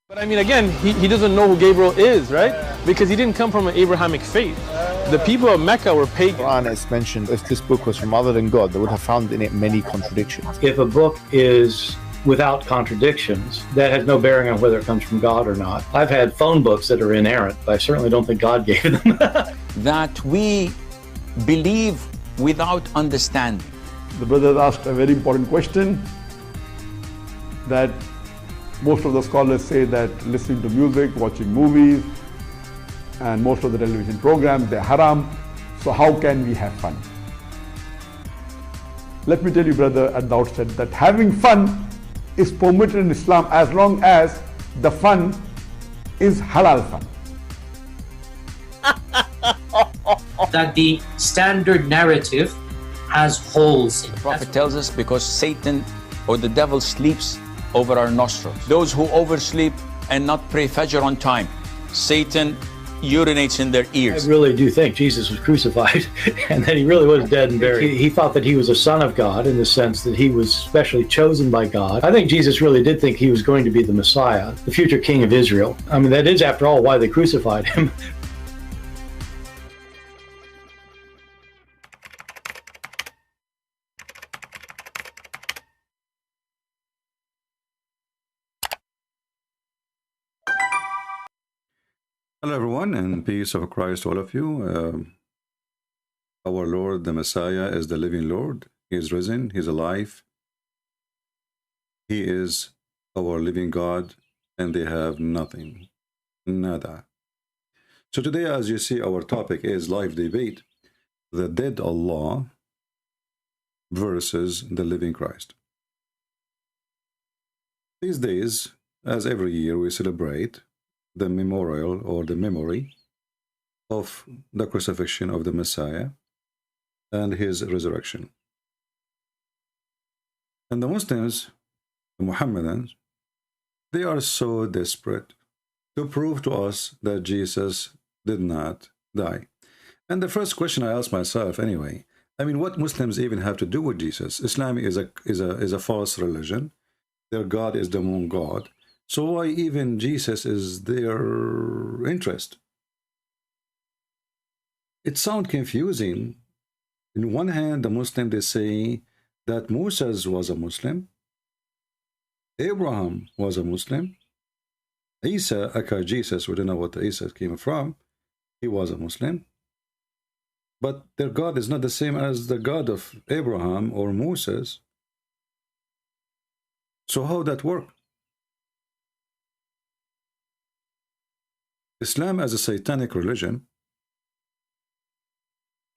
But I mean, again, he doesn't know who Gabriel is, right? Because he didn't come from an Abrahamic faith. The people of Mecca were pagan. Quran is mentioned, if this book was from other than God, they would have found in it many contradictions. If a book is without contradictions, that has no bearing on whether it comes from God or not. I've had phone books that are inerrant, but I certainly don't think God gave them. That we believe without understanding. The brother asked a very important question, that most of the scholars say that listening to music, watching movies, and most of the television programs, they're haram. So how can we have fun? Let me tell you, brother, at the outset, that having fun is permitted in Islam as long as the fun is halal fun. That the standard narrative has holes in it. The Prophet tells us because Satan or the devil sleeps over our nostrils. Those who oversleep and not pray Fajr on time, Satan urinates in their ears. I really do think Jesus was crucified and that he really was dead and buried. He thought that he was a son of God in the sense that he was specially chosen by God. I think Jesus really did think he was going to be the Messiah, the future king of Israel. I mean, that is, after all, why they crucified him. Hello everyone, and peace of Christ to all of you. Our Lord, the Messiah, is the living Lord. He is risen, He is alive. He is our living God, and they have nothing. Nada. So today, as you see, our topic is live debate. The dead Allah versus the living Christ. These days, as every year, we celebrate the memorial or the memory of the crucifixion of the Messiah and his resurrection. And the Muslims, the Muhammadans, they are so desperate to prove to us that Jesus did not die. And the first question I ask myself anyway, I mean, what Muslims even have to do with Jesus? Islam is a false religion. Their God is the moon god. So why even Jesus is their interest? It sounds confusing. In one hand, the Muslim, they say that Moses was a Muslim, Abraham was a Muslim, Isa, aka Jesus, we don't know what Isa came from, he was a Muslim. But their God is not the same as the God of Abraham or Moses. So how that work? Islam as a satanic religion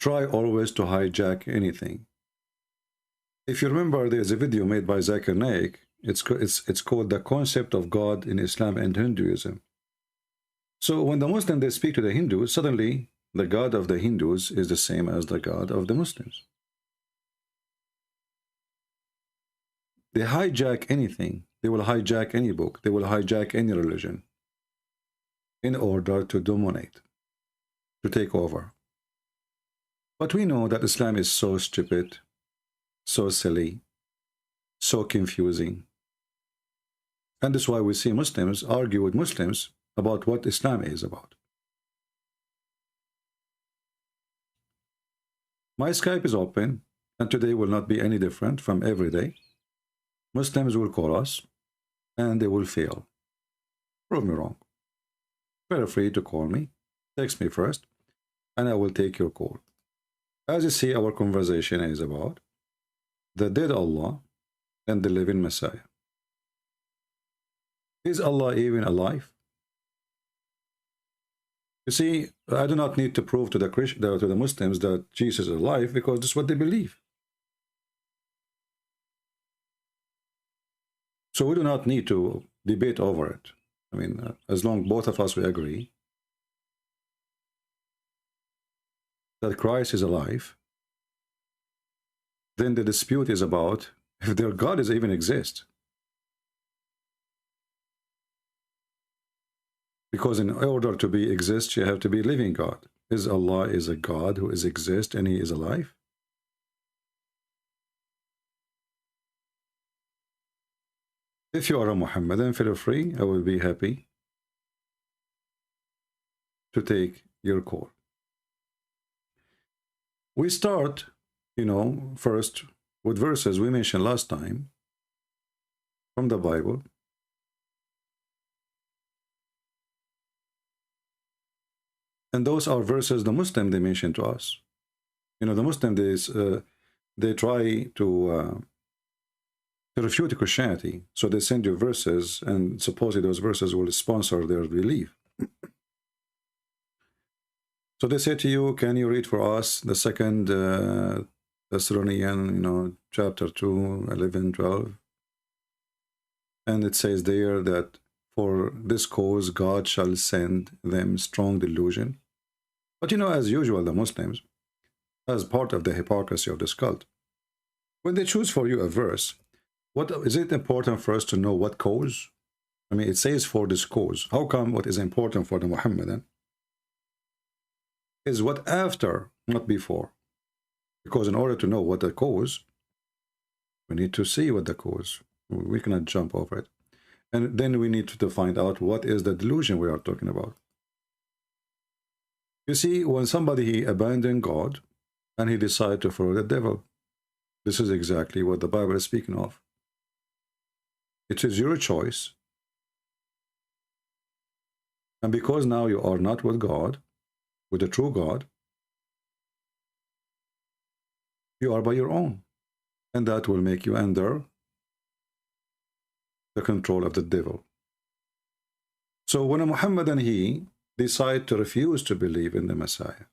try always to hijack anything. If you remember, there's a video made by Zakir Naik. It's called The Concept of God in Islam and Hinduism. So when the Muslims, they speak to the Hindus, suddenly the God of the Hindus is the same as the God of the Muslims. They hijack anything. They will hijack any book. They will hijack any religion in order to dominate, to take over. But we know that Islam is so stupid, so silly, so confusing. And that's why we see Muslims argue with Muslims about what Islam is about. My Skype is open, and today will not be any different from every day. Muslims will call us, and they will fail. Prove me wrong. Feel free to call me, text me first, and I will take your call. As you see, our conversation is about the dead Allah and the living Messiah. Is Allah even alive? You see, I do not need to prove to the Muslims that Jesus is alive, because that's what they believe. So we do not need to debate over it. I mean, as long both of us we agree that Christ is alive, then the dispute is about if their God is even exist. Because in order to be exist, you have to be living God. Is Allah is a God who is exist and he is alive? If you are a Muhammadan, feel free. I will be happy to take your call. We start, first with verses we mentioned last time from the Bible. And those are verses the Muslim they mention to us. The Muslim they try to refute Christianity, so they send you verses, and supposedly those verses will sponsor their belief. So they say to you, can you read for us the second Thessalonian, chapter 2, 11, 12? And it says there that for this cause God shall send them strong delusion. But as usual, the Muslims, as part of the hypocrisy of this cult, when they choose for you a verse, what is it important for us to know what cause? I mean, it says for this cause. How come what is important for the Muhammadan is what after, not before? Because in order to know what the cause, we need to see what the cause. We cannot jump over it. And then we need to find out what is the delusion we are talking about. You see, when somebody he abandoned God and he decided to follow the devil, this is exactly what the Bible is speaking of. It is your choice. And because now you are not with God, with the true God, you are by your own. And that will make you under the control of the devil. So when a Muhammadan he decide to refuse to believe in the Messiah,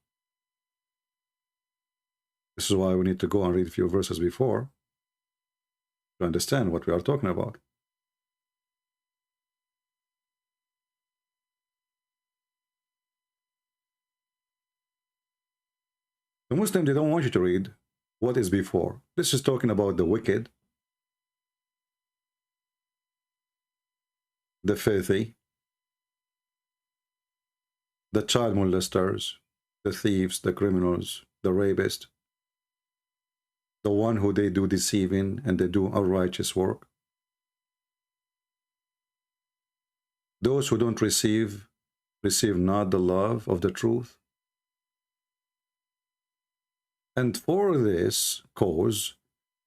this is why we need to go and read a few verses before to understand what we are talking about. The Muslim, they don't want you to read what is before. This is talking about the wicked, the filthy, the child molesters, the thieves, the criminals, the rapists, the one who they do deceiving and they do unrighteous work, those who don't receive not the love of the truth. And for this cause,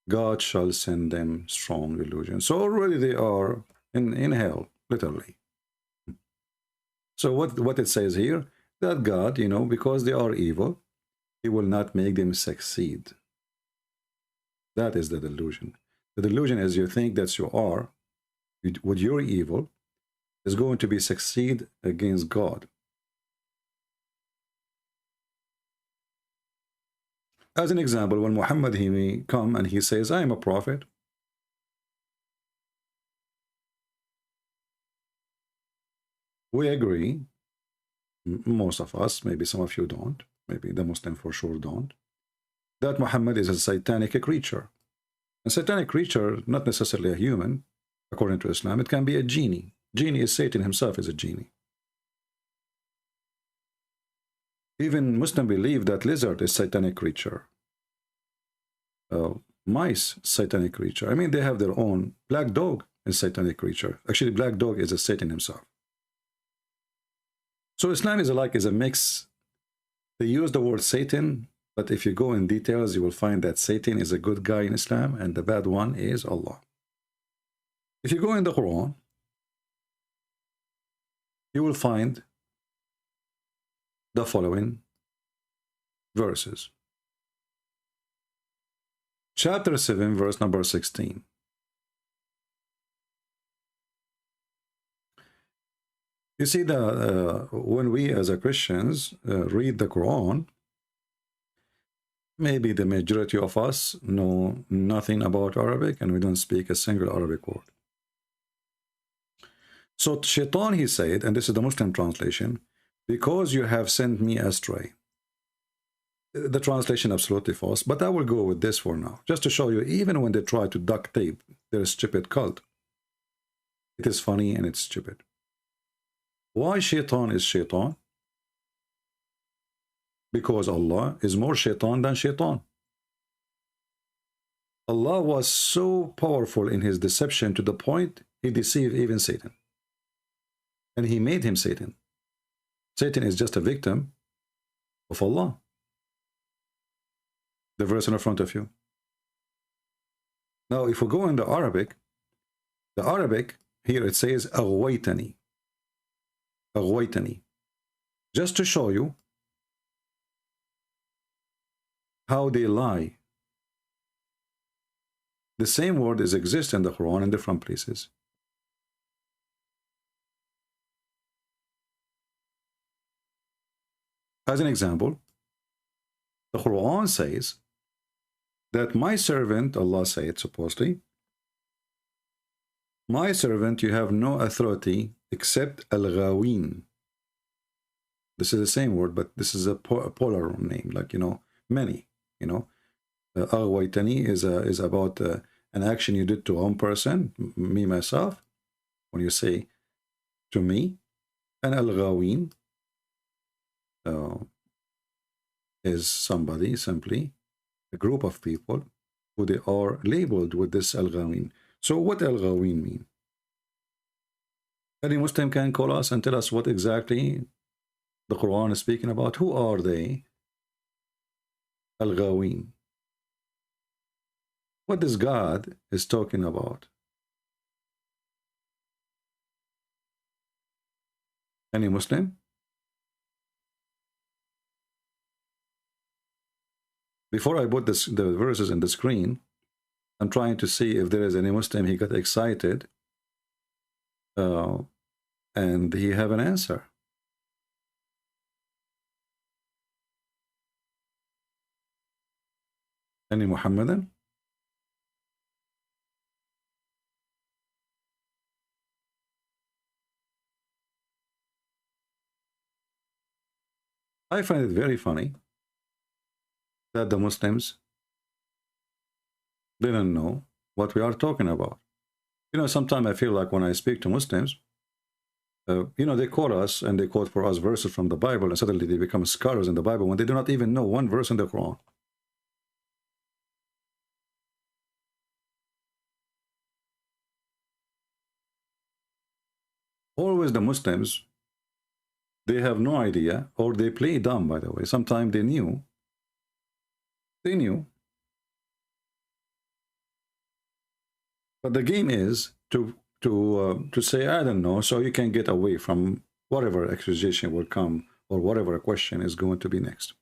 God shall send them strong delusion. So already they are in hell, literally. So what it says here, that God, because they are evil, he will not make them succeed. That is the delusion. The delusion is you think that you are, with your evil, is going to be succeed against God. As an example, when Muhammad he may come and he says, I am a prophet, we agree, most of us, maybe some of you don't, maybe the Muslim for sure don't, that Muhammad is a satanic creature. A satanic creature, not necessarily a human, according to Islam, it can be a genie. Genie is Satan himself is a genie. Even Muslims believe that lizard is satanic creature. Mice, satanic creature. I mean, they have their own. Black dog is satanic creature. Actually, black dog is a Satan himself. So Islam is a mix. They use the word Satan, but if you go in details, you will find that Satan is a good guy in Islam and the bad one is Allah. If you go in the Quran, you will find the following verses. Chapter 7, verse number 16. You see, when we as a Christians read the Quran, maybe the majority of us know nothing about Arabic and we don't speak a single Arabic word. So Shaitan, he said, and this is the Muslim translation, because you have sent me astray. The translation absolutely false, but I will go with this for now, just to show you, even when they try to duct tape their stupid cult, it is funny and it's stupid. Why Shaitan is Shaitan? Because Allah is more Shaitan than Shaitan. Allah was so powerful in his deception to the point He deceived even Satan. And he made him Satan. Satan is just a victim of Allah. The verse in front of you. Now, if we go in the Arabic here it says أغويتني. أغويتني. Just to show you how they lie. The same word exists in the Quran in different places. As an example, the Quran says that my servant, Allah said supposedly, my servant, you have no authority except al-ghawin. This is the same word, but this is a plural name, like, you know, many, you know. Aghwaytani is about an action you did to one person, me, myself, when you say to me. And al-ghawin is somebody, simply a group of people who they are labeled with this al-ghawin. So what al-ghawin mean? Any Muslim can call us and tell us what exactly the Quran is speaking about. Who are they? Al-ghawin. What this God is talking about? Any Muslim? Before I put the verses in the screen, I'm trying to see if there is any Muslim. He got excited and he have an answer. Any Muhammadan? I find it very funny that the Muslims didn't know what we are talking about. You know, sometimes I feel like when I speak to Muslims, you know, they quote us and they quote for us verses from the Bible, and suddenly they become scholars in the Bible when they do not even know one verse in the Quran. Always the Muslims, they have no idea, or they play dumb, by the way. Sometimes they knew. They knew. But the game is to say, I don't know, so you can get away from whatever accusation will come or whatever question is going to be next.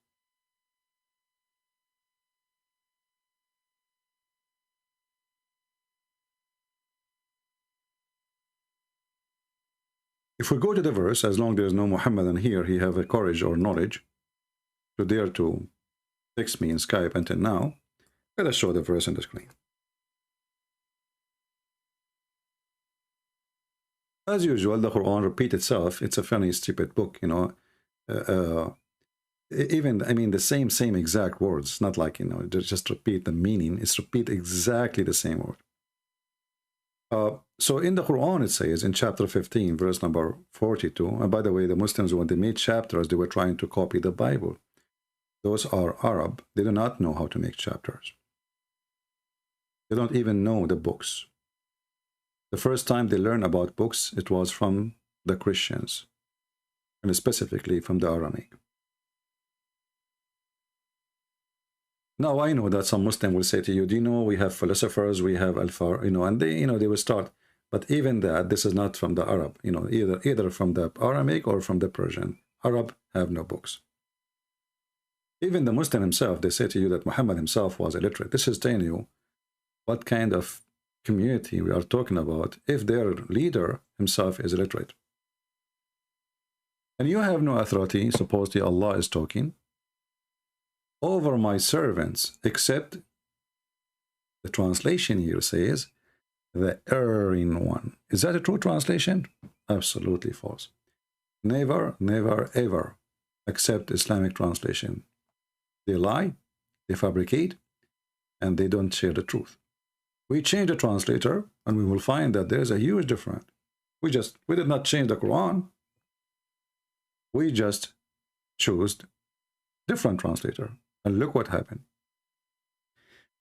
If we go to the verse, as long as there is no Muhammadan here, he have a courage or knowledge to dare to text me in Skype until now, let us show the verse on the screen. As usual, the Quran repeats itself. It's a funny, stupid book, you know. Even, I mean, the same exact words. Not like, you know, just repeat the meaning. It's repeat exactly the same word. So in the Quran, it says in chapter 15, verse number 42, and by the way, the Muslims, when they made chapters, they were trying to copy the Bible. Those are Arab. They do not know how to make chapters. They don't even know the books. The first time they learned about books, it was from the Christians, and specifically from the Aramaic. Now, I know that some Muslim will say to you, do you know, we have philosophers, we have Alpha, you know, and they, you know, they will start. But even that, this is not from the Arab, you know, either from the Aramaic or from the Persian. Arab have no books. Even the Muslim himself, they say to you that Muhammad himself was illiterate. This is telling you what kind of community we are talking about if their leader himself is illiterate. And you have no authority, supposedly Allah is talking, over my servants, except the translation here says, the erring one. Is that a true translation? Absolutely false. Never, never, ever accept Islamic translation. They lie, they fabricate, and they don't share the truth. We change the translator, and we will find that there's a huge difference. We did not change the Quran. We just chose different translator. And look what happened.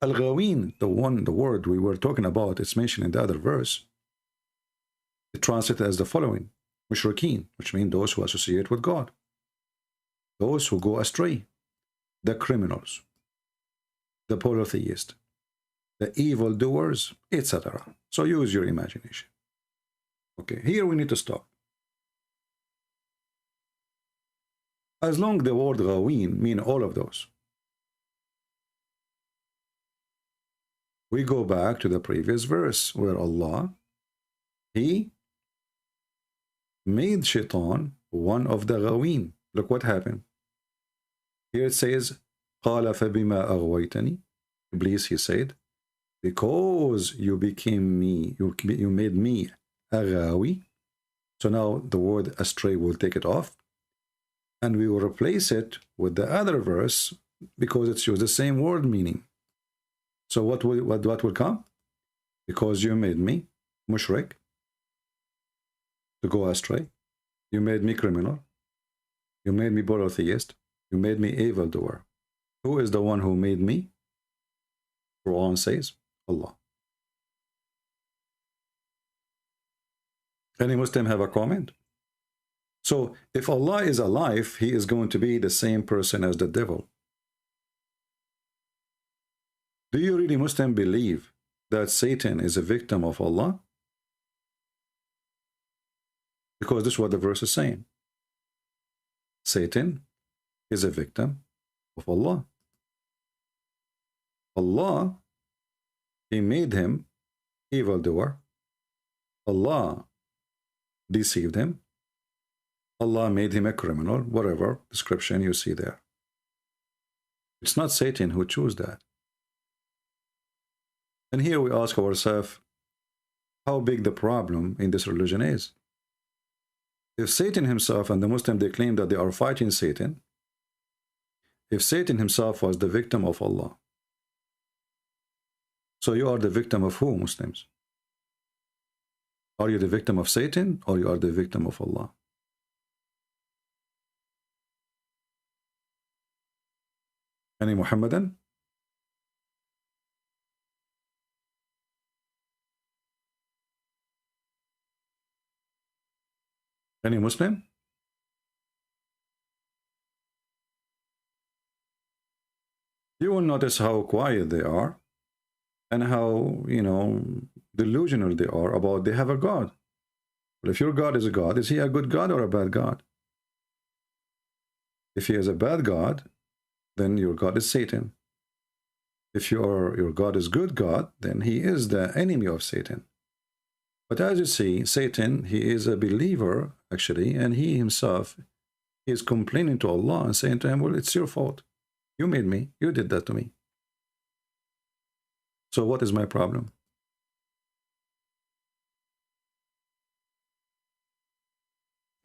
Al-Ghawin, the word we were talking about, it's mentioned in the other verse. It translated as the following: mushrikeen, which means those who associate with God, those who go astray, the criminals, the polytheists, the evildoers, etc. So use your imagination. Okay, here we need to stop. As long the word ghawin mean all of those, we go back to the previous verse where Allah, He made Shaitan one of the ghawin. Look what happened. Here it says, قَالَ فَبِمَا أَغْوَيْتَنِي. Iblis, he said, because you became me, you made me a ghawi. So now the word astray will take it off, and we will replace it with the other verse because it's used the same word meaning. So what will come? Because you made me mushrik, to go astray. You made me criminal. You made me polytheist. You made me evildoer. Who is the one who made me? Quran says, Allah. Any Muslim have a comment? So if Allah is alive, He is going to be the same person as the devil. Do you really, Muslim, believe that Satan is a victim of Allah? Because this is what the verse is saying. Satan is a victim of Allah. Allah, He made him evildoer. Allah deceived him. Allah made him a criminal, whatever description you see there. It's not Satan who chose that. And here we ask ourselves how big the problem in this religion is. If Satan himself and the Muslim, they claim that they are fighting Satan, if Satan himself was the victim of Allah, so you are the victim of who, Muslims? Are you the victim of Satan or you are the victim of Allah? Any Muhammadan? Any Muslim? You will notice how quiet they are and how, delusional they are about they have a God. But if your God is a God, is He a good God or a bad God? If He is a bad God, then your God is Satan. If your God is good God, then He is the enemy of Satan. But as you see, Satan, he is a believer, actually, and he himself is complaining to Allah and saying to Him, well, it's your fault. You made me. You did that to me. So what is my problem?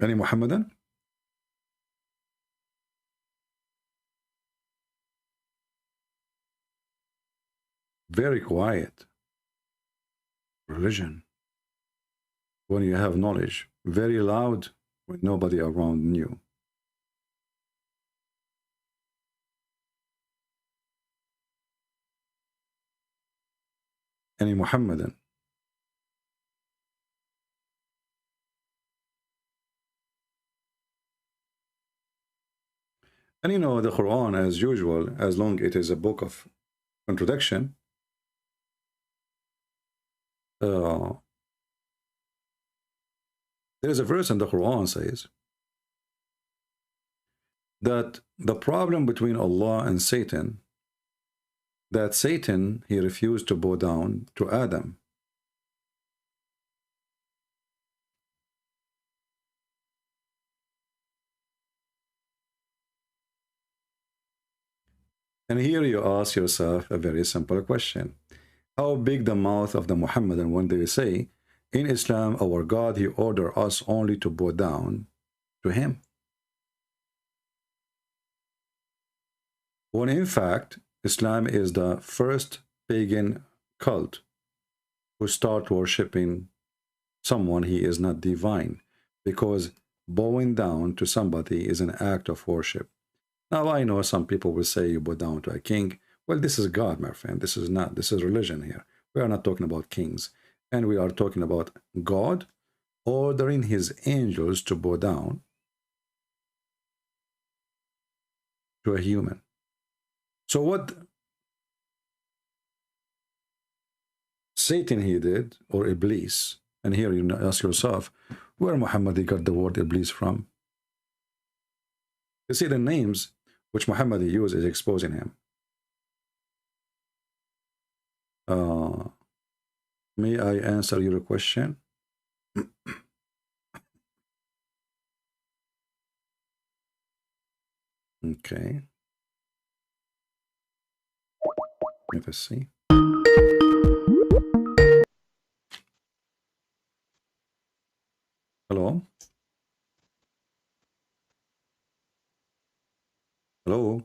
Any Muhammadan? Very quiet. Religion. When you have knowledge. Very loud when nobody around you. Any Muhammadan? And the Quran, as usual, as long it is a book of contradiction, there is a verse in the Quran says that the problem between Allah and Satan, that Satan, he refused to bow down to Adam. And here you ask yourself a very simple question. How big the mouth of the Muhammadan when they say, in Islam, our God, He ordered us only to bow down to Him. When in fact, Islam is the first pagan cult who start worshipping someone he is not divine, because bowing down to somebody is an act of worship. Now I know some people will say you bow down to a king. Well, this is God, my friend. This is religion here. We are not talking about kings. And we are talking about God ordering his angels to bow down to a human. So what Satan he did, or Iblis, and here you ask yourself, where Muhammad got the word Iblis from? You see, the names which Muhammad used is exposing him. May I answer your question? Okay. Let us see. Hello? Hello?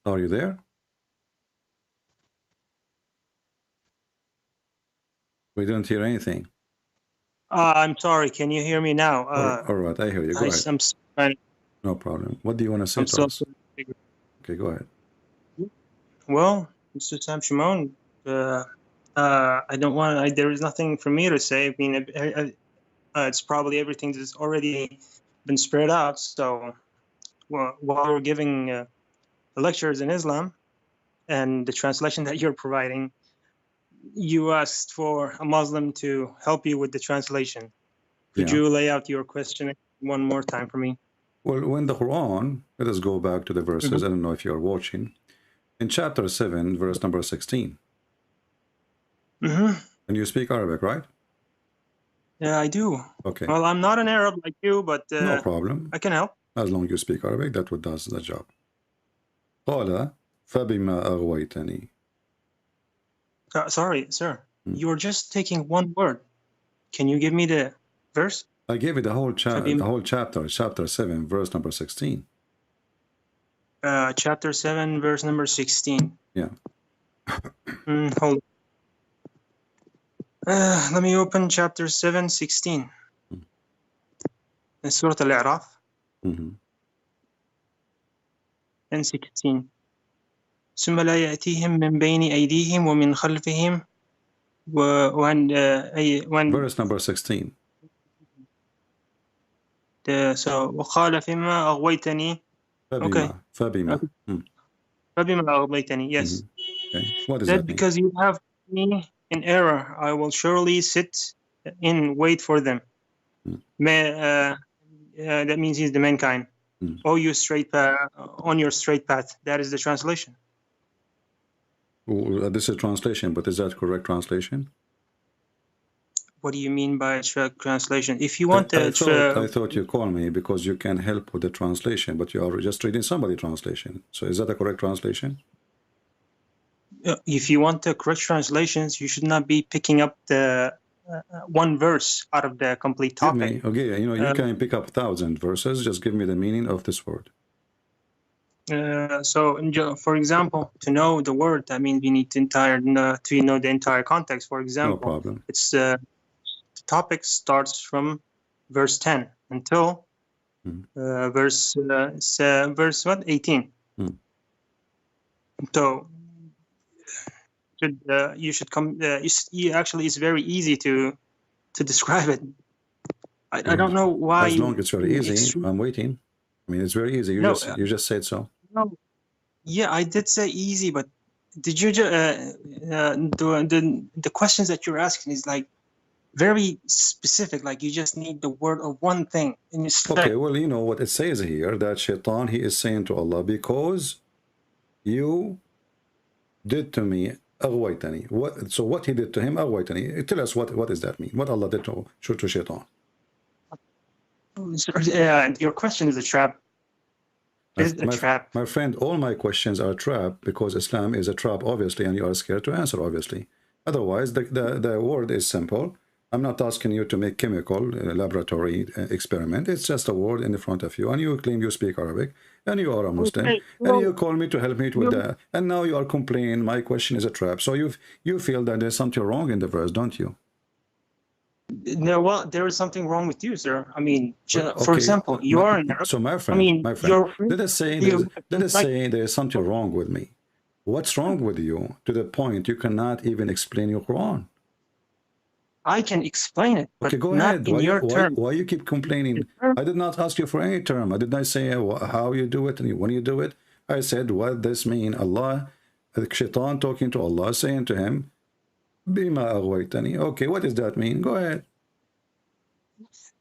Are you there? We don't hear anything. I'm sorry. Can you hear me now? All right, I hear you. Go ahead. I'm sorry. No problem. What do you want to say to us? Okay, go ahead. Well, Mr. Sam Shimon, I don't want. There is nothing for me to say. I mean, it's probably everything that's already been spread out. So, while we're giving the lectures in Islam and the translation that you're providing, you asked for a Muslim to help you with the translation. Could you lay out your question one more time for me? Well, when the Quran, let us go back to the verses. I don't know if you're watching. In chapter 7, verse number 16. And you speak Arabic, right? Yeah, I do. Okay. Well, I'm not an Arab like you, but no problem. I can help. As long as you speak Arabic, that what does the job. قال فبما أغويتني. Sorry, sir. You're just taking one word. Can you give me the verse? I gave you the whole chapter, chapter 7, verse number 16. Chapter 7, verse number 16. Yeah. Hold on. Let me open chapter 7, 16. Surah Al-A'raf. And 16. ثم لا يأتيهم من بين أيديهم ومن خلفهم verse number 16. So وقال فيما أغويتني. Okay. فبما أغويتني. Yes. Okay. What does that mean? Because you have me in error, I will surely sit in wait for them. That means he's the mankind. Oh, you straight on your straight path. That is the translation. Well, this is translation, but is that correct translation? What do you mean by translation? If you want I thought you called me because you can help with the translation, but you are just reading somebody's translation. So is that a correct translation? If you want the correct translations, you should not be picking up the one verse out of the complete topic. Okay, you know, you can pick up 1,000 verses. Just give me the meaning of this word. So, for example, to know the word, that means we need to know the entire context. For example, no problem. It's the topic starts from verse 10 until verse 18. So you should come. Actually, it's very easy to describe it. I don't know why. As long as it's very easy, I'm waiting. I mean, it's very easy. You just said so. No, yeah, I did say easy, but did you the questions that you're asking is like very specific. Like you just need the word of one thing. And okay, well, you know what it says here, that Shaitan, he is saying to Allah, because you did to me أغويتني. So what he did to him, أغويتني. Tell us what does that mean? What Allah did to Shaitan? Your question is a trap. My friend, all my questions are a trap because Islam is a trap, obviously, and you are scared to answer, obviously. Otherwise, the word is simple. I'm not asking you to make chemical laboratory experiment. It's just a word in the front of you, and you claim you speak Arabic, and you are a Muslim, and you call me to help me with that. And now you are complaining my question is a trap. So you feel that there's something wrong in the verse, don't you? No, well, there is something wrong with you, sir. I mean, for example, you are an Arab. So my friend, let us say there's something wrong with me. What's wrong with you to the point you cannot even explain your Quran? I can explain it, but okay, go not ahead. in your terms. Why you keep complaining? I did not ask you for any term. I did not say how you do it and when you do it. I said, what this mean? Allah, the shaitan talking to Allah, saying to him, Bima aghwaytani. Okay, what does that mean? Go ahead.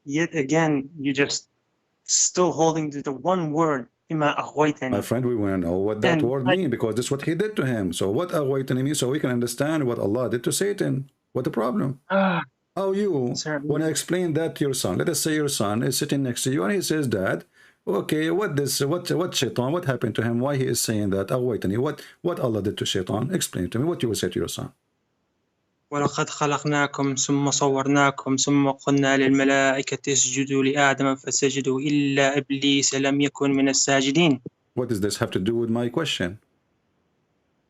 Yet again, you just still holding to the one word, Bima aghwaytani. My friend, we want to know what that word means, because this is what he did to him. So what aghwaytani means, so we can understand what Allah did to Satan. What the problem? How you, when I explain that to your son, let us say your son is sitting next to you and he says, Dad, okay, what shaitan, what happened to him? Why he is saying that? What Allah did to shaitan? Explain to me what you will say to your son. وَلَقَدْ خَلَقْنَاكُمْ ثُمَّ صَوَّرْنَاكُمْ ثُمَّ قُلْنَا لِلْمَلَائِكَةِ اسْجُدُوا لِآدَمَ فَسَجَدُوا إِلَّا إِبْلِيسَ لَمْ يَكُنْ مِنَ السَّاجِدِينَ. What does this have to do with my question?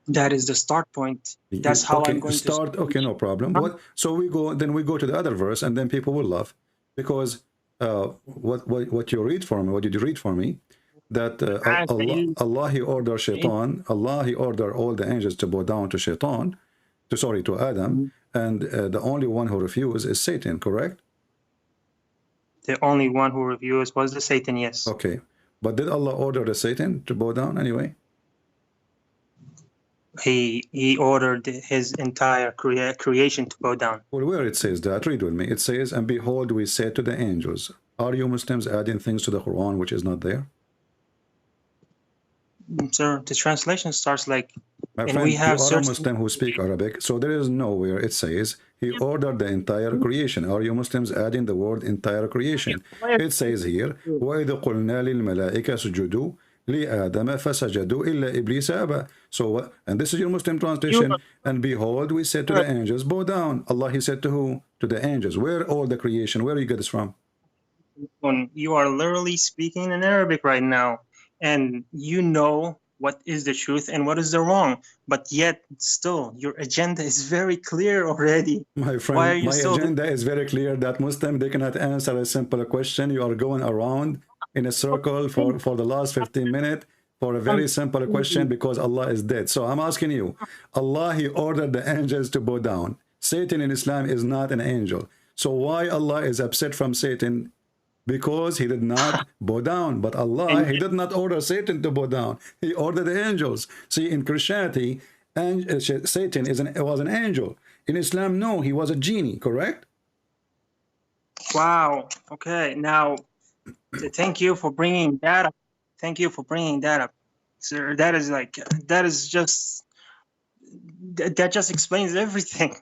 That is the start point. That's how I'm going to start. Okay, no problem. So we go to the other verse, and then people will laugh, because what you read for me, what did you read for me? That Allah he ordered shaitan, Allah he ordered all the angels to bow down to shaitan, to Adam, and the only one who refused is Satan, correct? The only one who refused was the Satan, yes. Okay, but did Allah order the Satan to bow down anyway? He ordered his entire creation to bow down. Well, where it says that, read with me. It says, and behold, we said to the angels, are you Muslims adding things to the Quran which is not there? Sir, the translation starts like, my friend, you are a Muslim who speak Arabic, so there is nowhere it says he ordered the entire creation. Are you Muslims adding the word entire creation? It says here, وَإِذْ قُلْنَا لِلْمَلَائِكَ سُجُدُوا لِآدَمَ فَسَجَدُوا إِلَّا إِبْلِيسَ أَبَى. So, and this is your Muslim translation. And behold, we said to the angels, bow down. Allah, he said to who? To the angels. Where all the creation? Where you get this from? You are literally speaking in Arabic right now, and you know what is the truth and what is the wrong, but yet still your agenda is very clear already. My friend, my agenda is very clear that Muslim, they cannot answer a simple question. You are going around in a circle for the last 15 minutes for a very simple question, because Allah is dead. So I'm asking you, Allah, he ordered the angels to bow down. Satan in Islam is not an angel. So why Allah is upset from Satan? Because he did not bow down. But Allah, he did not order Satan to bow down. He ordered the angels. See, in Christianity, Satan was an angel. In Islam, no, he was a genie, correct? Wow. Okay. Now, thank you for bringing that up. Thank you for bringing that up, sir. That just explains everything.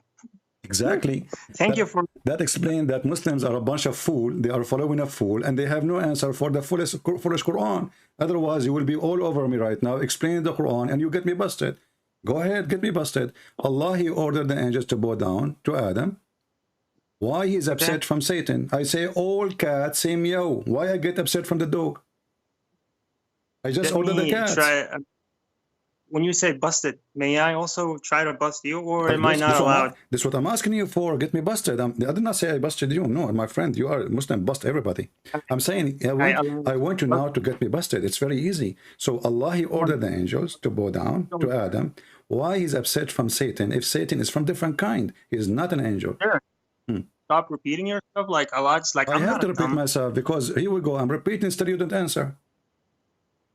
Exactly. Thank you for that. Explains that Muslims are a bunch of fools. They are following a fool, and they have no answer for the foolish Quran. Otherwise, you will be all over me right now explaining the Quran, and you get me busted. Go ahead, get me busted. Allah, he ordered the angels to bow down to Adam. Why he is upset from Satan? I say all cats say meow. Why I get upset from the dog? I just ordered the cats. When you say busted, may I also try to bust you, or am I not allowed? This is what I'm asking you for. Get me busted. I did not say I busted you. No, my friend, you are Muslim. Bust everybody. I'm saying I want you now to get me busted. It's very easy. So Allah, he ordered the angels to bow down to Adam. Why he's upset from Satan? If Satan is from different kind, he is not an angel. Sure. Stop repeating yourself like Allah. It's like I have to repeat myself, because here we go. I'm repeating instead you don't answer.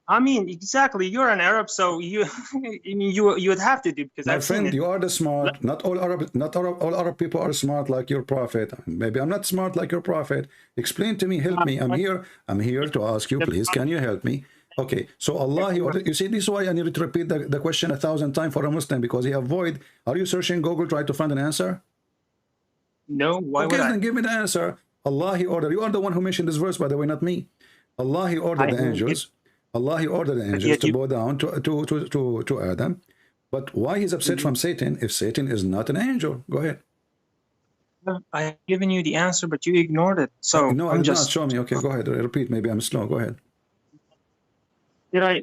I mean, exactly. You're an Arab, so you would have to do, because my friend, you are the smart. Not all Arab people are smart like your prophet. Maybe I'm not smart like your prophet. Explain to me, help me. I'm here to ask you, please, can you help me? Okay, so Allah, you see, this is why I need to repeat the question 1,000 times for a Muslim, because he avoid. Are you searching Google trying to find an answer? No, why would I? Then give me the answer. Allah, he ordered. You are the one who mentioned this verse, by the way, not me. Allah, he ordered the angels. Allah, he ordered the angels to bow down to Adam. But why he's upset from Satan if Satan is not an angel? Go ahead. I have given you the answer, but you ignored it. So no, I'm just show me. Okay, go ahead. Repeat. Maybe I'm slow. Go ahead.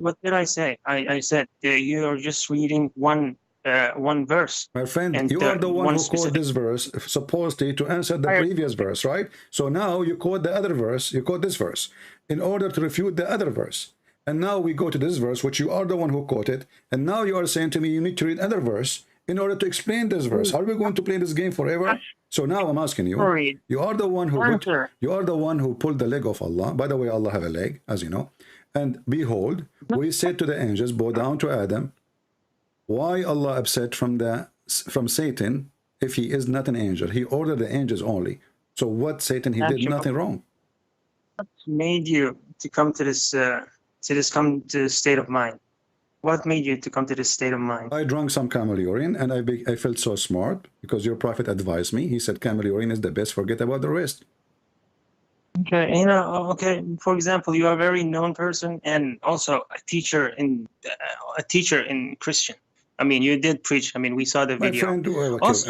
What did I say? I said you are just reading one verse. My friend, you are the one who quoted this verse supposedly to answer the previous verse, right? So now you quote the other verse. You quote this verse in order to refute the other verse. And now we go to this verse, which you are the one who quoted, and now you are saying to me you need to read another verse in order to explain this verse. Are we going to play this game forever? So now I'm asking you, you are the one who pulled the leg of Allah. By the way, Allah have a leg, as you know. And behold, we said to the angels, bow down to Adam. Why Allah upset from Satan if he is not an angel? He ordered the angels only. So what Satan, he did nothing wrong. What made you to come to this state of mind? What made you to come to this state of mind? I drank some camel urine and I felt so smart because your prophet advised me. He said camel urine is the best, forget about the rest. Okay, you know, okay, for example, you are a very known person and also a teacher in Christian. I mean, you did preach. I mean, we saw the video.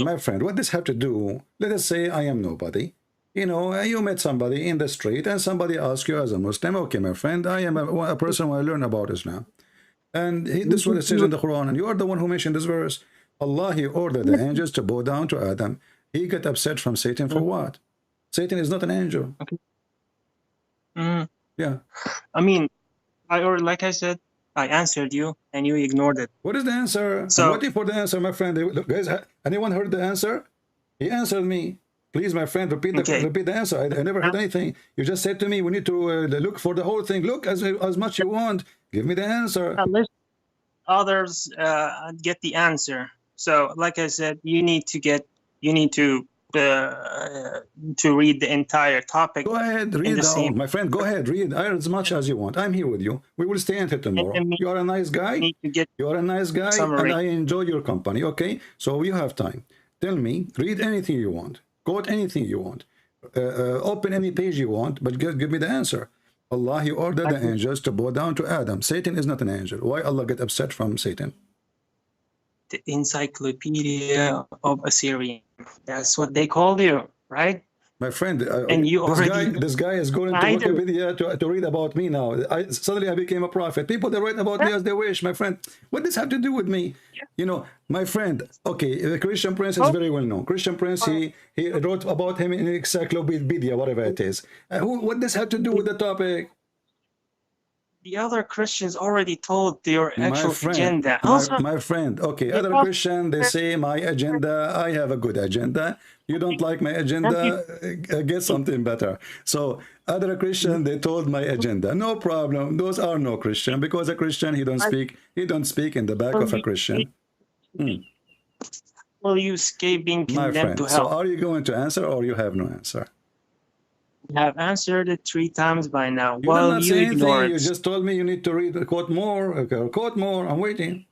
My friend, what does have to do? Let us say I am nobody. You know, you met somebody in the street and somebody asks you as a Muslim, okay, my friend, I am a person who I learn about Islam. And this is what it says in the Quran, and you are the one who mentioned this verse. Allah, he ordered the angels to bow down to Adam. He got upset from Satan for what? Satan is not an angel. Okay. Yeah. I mean, like I said, I answered you and you ignored it. What is the answer? So, I'm waiting for the answer, my friend. Look, guys, anyone heard the answer? He answered me. Please, my friend, repeat the answer. I never heard anything. You just said to me, we need to look for the whole thing. Look as much you want. Give me the answer. Others get the answer. So, like I said, you need to read the entire topic. Go ahead, read my friend. Go ahead, read as much as you want. I'm here with you. We will stay until tomorrow. You are a nice guy. You are a nice guy, and I enjoy your company. Okay, so you have time. Tell me, read anything you want. Quote anything you want. Open any page you want, but give me the answer. Allah, he ordered the angels to bow down to Adam. Satan is not an angel. Why Allah get upset from Satan? The Encyclopedia of Assyria. That's what they called you, right? My friend, this guy is going to Wikipedia to read about me now. Suddenly I became a prophet. People, they write about me as they wish, my friend. What does have to do with me? You know, my friend, okay, the Christian Prince is very well known. Christian Prince, he wrote about him in Encyclopedia, whatever it is. What does have to do with the topic? The other Christians already told your actual agenda. My friend, okay, other Christian, they say my agenda, I have a good agenda. You don't like my agenda, get something better. So other Christian, they told my agenda. No problem. Those are no Christian, because a Christian, he don't speak in the back of a Christian. Will you escape being condemned to hell? So are you going to answer or you have no answer? I have answered it 3 times by now. You did not say anything. You just told me you need to read, quote more. Okay, quote more. I'm waiting.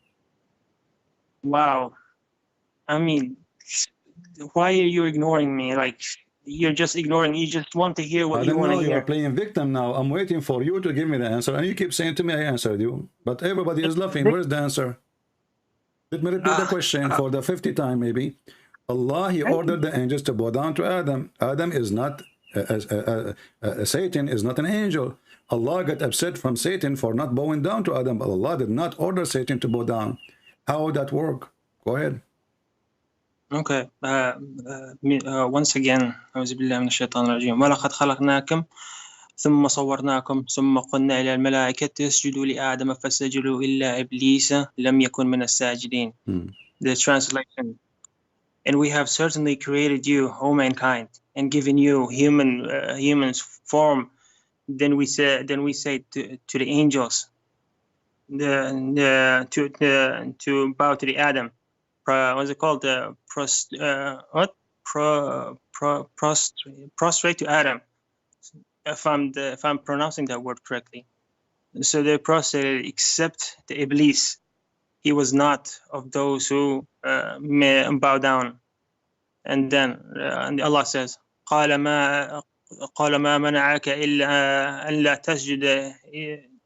Wow. I mean, why are you ignoring me? Like, you're just ignoring. You just want to hear what you want to hear. You are playing victim now. I'm waiting for you to give me the answer, and you keep saying to me, I answered you. But everybody is laughing. Where's the answer? Let me repeat the question for the 50th time, maybe. Allah, he ordered the angels to bow down to Adam. Adam is not... Satan is not an angel. Allah got upset from Satan for not bowing down to Adam, but Allah did not order Satan to bow down. How would that work? Go ahead. Okay. Once again, أعوذ بالله من الشيطان الرجيم. ولقد خلقناكم ثم صورناكم ثم قلنا إلى الملائكة اسجدوا لآدم فسجدوا إلا إبليس لم يكن من الساجدين. The translation. And we have certainly created you, O mankind, and given you human's form. Then we say to the angels, to bow to the Adam. What's it called? Prostrate to Adam. If I'm pronouncing that word correctly. So they prostrated, except the Iblis. He was not of those who bow down. And then Allah says, قال ما منعك إلا أن لا تسجد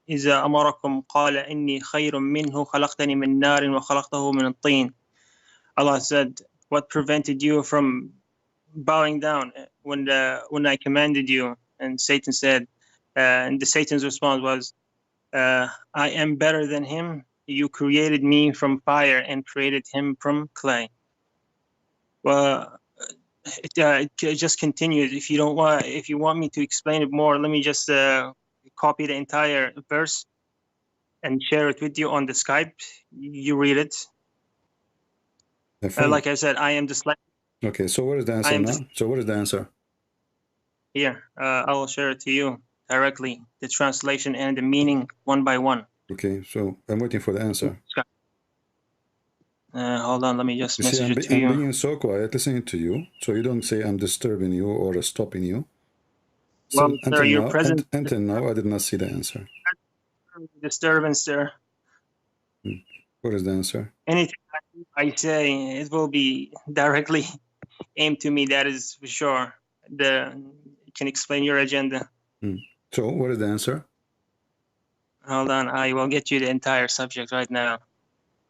إذا أمركم قال إني خير منه خلقتني من نار وخلقته من الطين. Allah said, what prevented you from bowing down when I commanded you? And Satan said, and Satan's response was, I am better than him. You created me from fire and created him from clay. Well, it just continues. If you want me to explain it more, let me just copy the entire verse and share it with you on the Skype. You read it. Like I said, I am dyslexic. Okay, so what is the answer now? So what is the answer? Here, I will share it to you directly, the translation and the meaning one by one. Okay, so I'm waiting for the answer. Hold on, let me just message it to I'm you. being so quiet listening to you, so you don't say I'm disturbing you or stopping you. So Well, sir, you're present. Until now, I did not see the answer. Disturbance, sir. What is the answer? Anything I say, it will be directly aimed to me. That is for sure. You can explain your agenda. So, what is the answer? Hold on, I will get you the entire subject right now.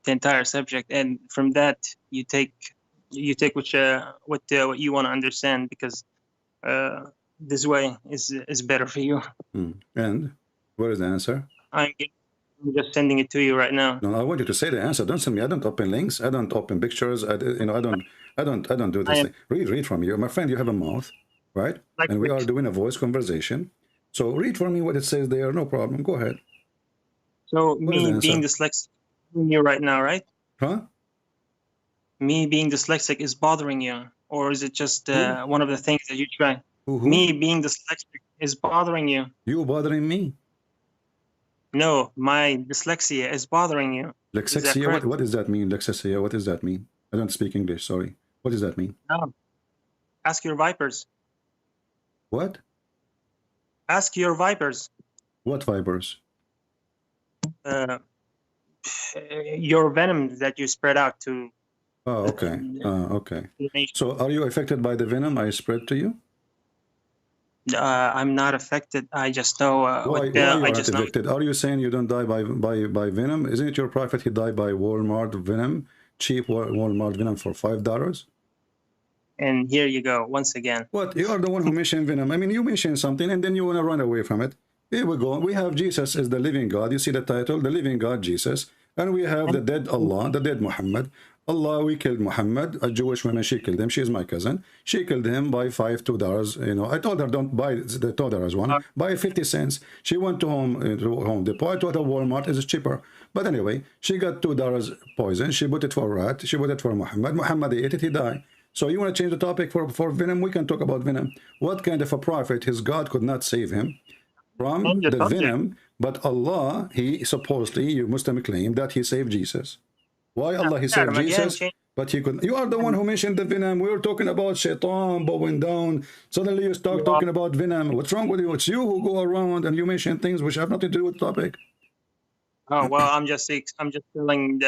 The entire subject, and from that you take what you want to understand, because this way is better for you. And what is the answer? I'm just sending it to you right now. No, I want you to say the answer. Don't send me. I don't open links. I don't open pictures. I don't do this thing. Read from you, my friend. You have a mouth, right? And we are doing a voice conversation. So read for me what it says there. No problem. Go ahead. So me being dyslexic, you right now, right? Huh? Me being dyslexic is bothering you, or is it just one of the things that you try? Me being dyslexic is bothering you. You bothering me? No, my dyslexia is bothering you. Dyslexia? What does that mean? Dyslexia? What does that mean? I don't speak English. Sorry. What does that mean? No. Ask your vipers. What? Ask your vipers. What vipers? Your venom that you spread out to. Oh, okay. Okay. So, are you affected by the venom I spread to you? I'm not affected. I just know. Why you aren't affected? Are you saying you don't die by venom? Isn't it your prophet? He died by Walmart venom, cheap Walmart venom for $5. And here you go once again. What? You are the one who mentioned venom. I mean, you mentioned something and then you want to run away from it. Here we go. We have Jesus as the living God. You see the title, the living God, Jesus. And we have the dead Allah, the dead Muhammad. Allah, we killed Muhammad. A Jewish woman, she killed him. She is my cousin. She killed him by $2. You know, I told her don't buy the $2 one. Buy 50 cents. She went to Home Depot. I told her Walmart is cheaper. But anyway, she got $2 poison. She put it for rat. She put it for Muhammad. Muhammad ate it. He died. So you want to change the topic for venom? We can talk about venom. What kind of a prophet? His God could not save him from the venom, but Allah, he supposedly, you Muslim claim that he saved Jesus. Why Allah he saved Jesus, but he couldn't? You are the one who mentioned the venom. We were talking about shaitan bowing down. Suddenly you start talking about venom. What's wrong with you? It's you who go around and you mention things which have nothing to do with the topic. Oh well, I'm just telling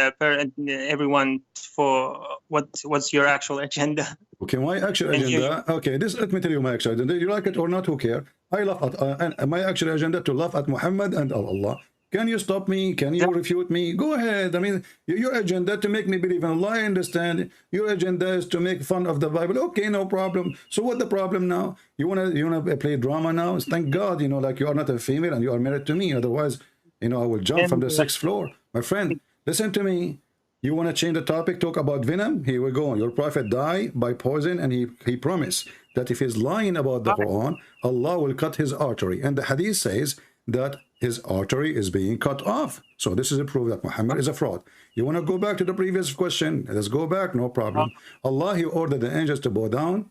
everyone for what's your actual agenda. Okay, my actual agenda. Okay, let me tell you my actual agenda. You like it or not? Who cares? I laugh at my actual agenda to laugh at Muhammad and Allah. Can you stop me? Can you refute me? Go ahead. I mean, your agenda to make me believe in Allah. I understand. Your agenda is to make fun of the Bible. Okay, no problem. So what the problem now? You wanna play drama now? Thank God, you know, like you are not a female and you are married to me. Otherwise, you know, I will jump from the 6th floor. My friend, listen to me. You want to change the topic, talk about venom? Here we go. Your prophet died by poison, and he promised that if he's lying about the Quran, Allah will cut his artery. And the Hadith says that his artery is being cut off. So this is a proof that Muhammad is a fraud. You want to go back to the previous question? Let's go back, no problem. Allah, he ordered the angels to bow down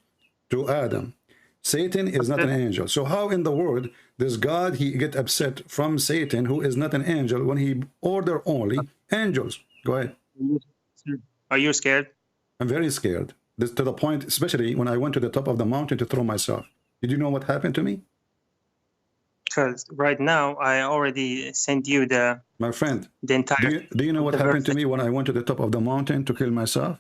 to Adam. Satan is not an angel. So how in the world does God, he get upset from Satan, who is not an angel, when he order only angels? Go ahead. Are you scared? I'm very scared. This, to the point, especially when I went to the top of the mountain to throw myself. Did you know what happened to me? Because right now I already sent you the... My friend, the entire... Do you know what happened to me when I went to the top of the mountain to kill myself?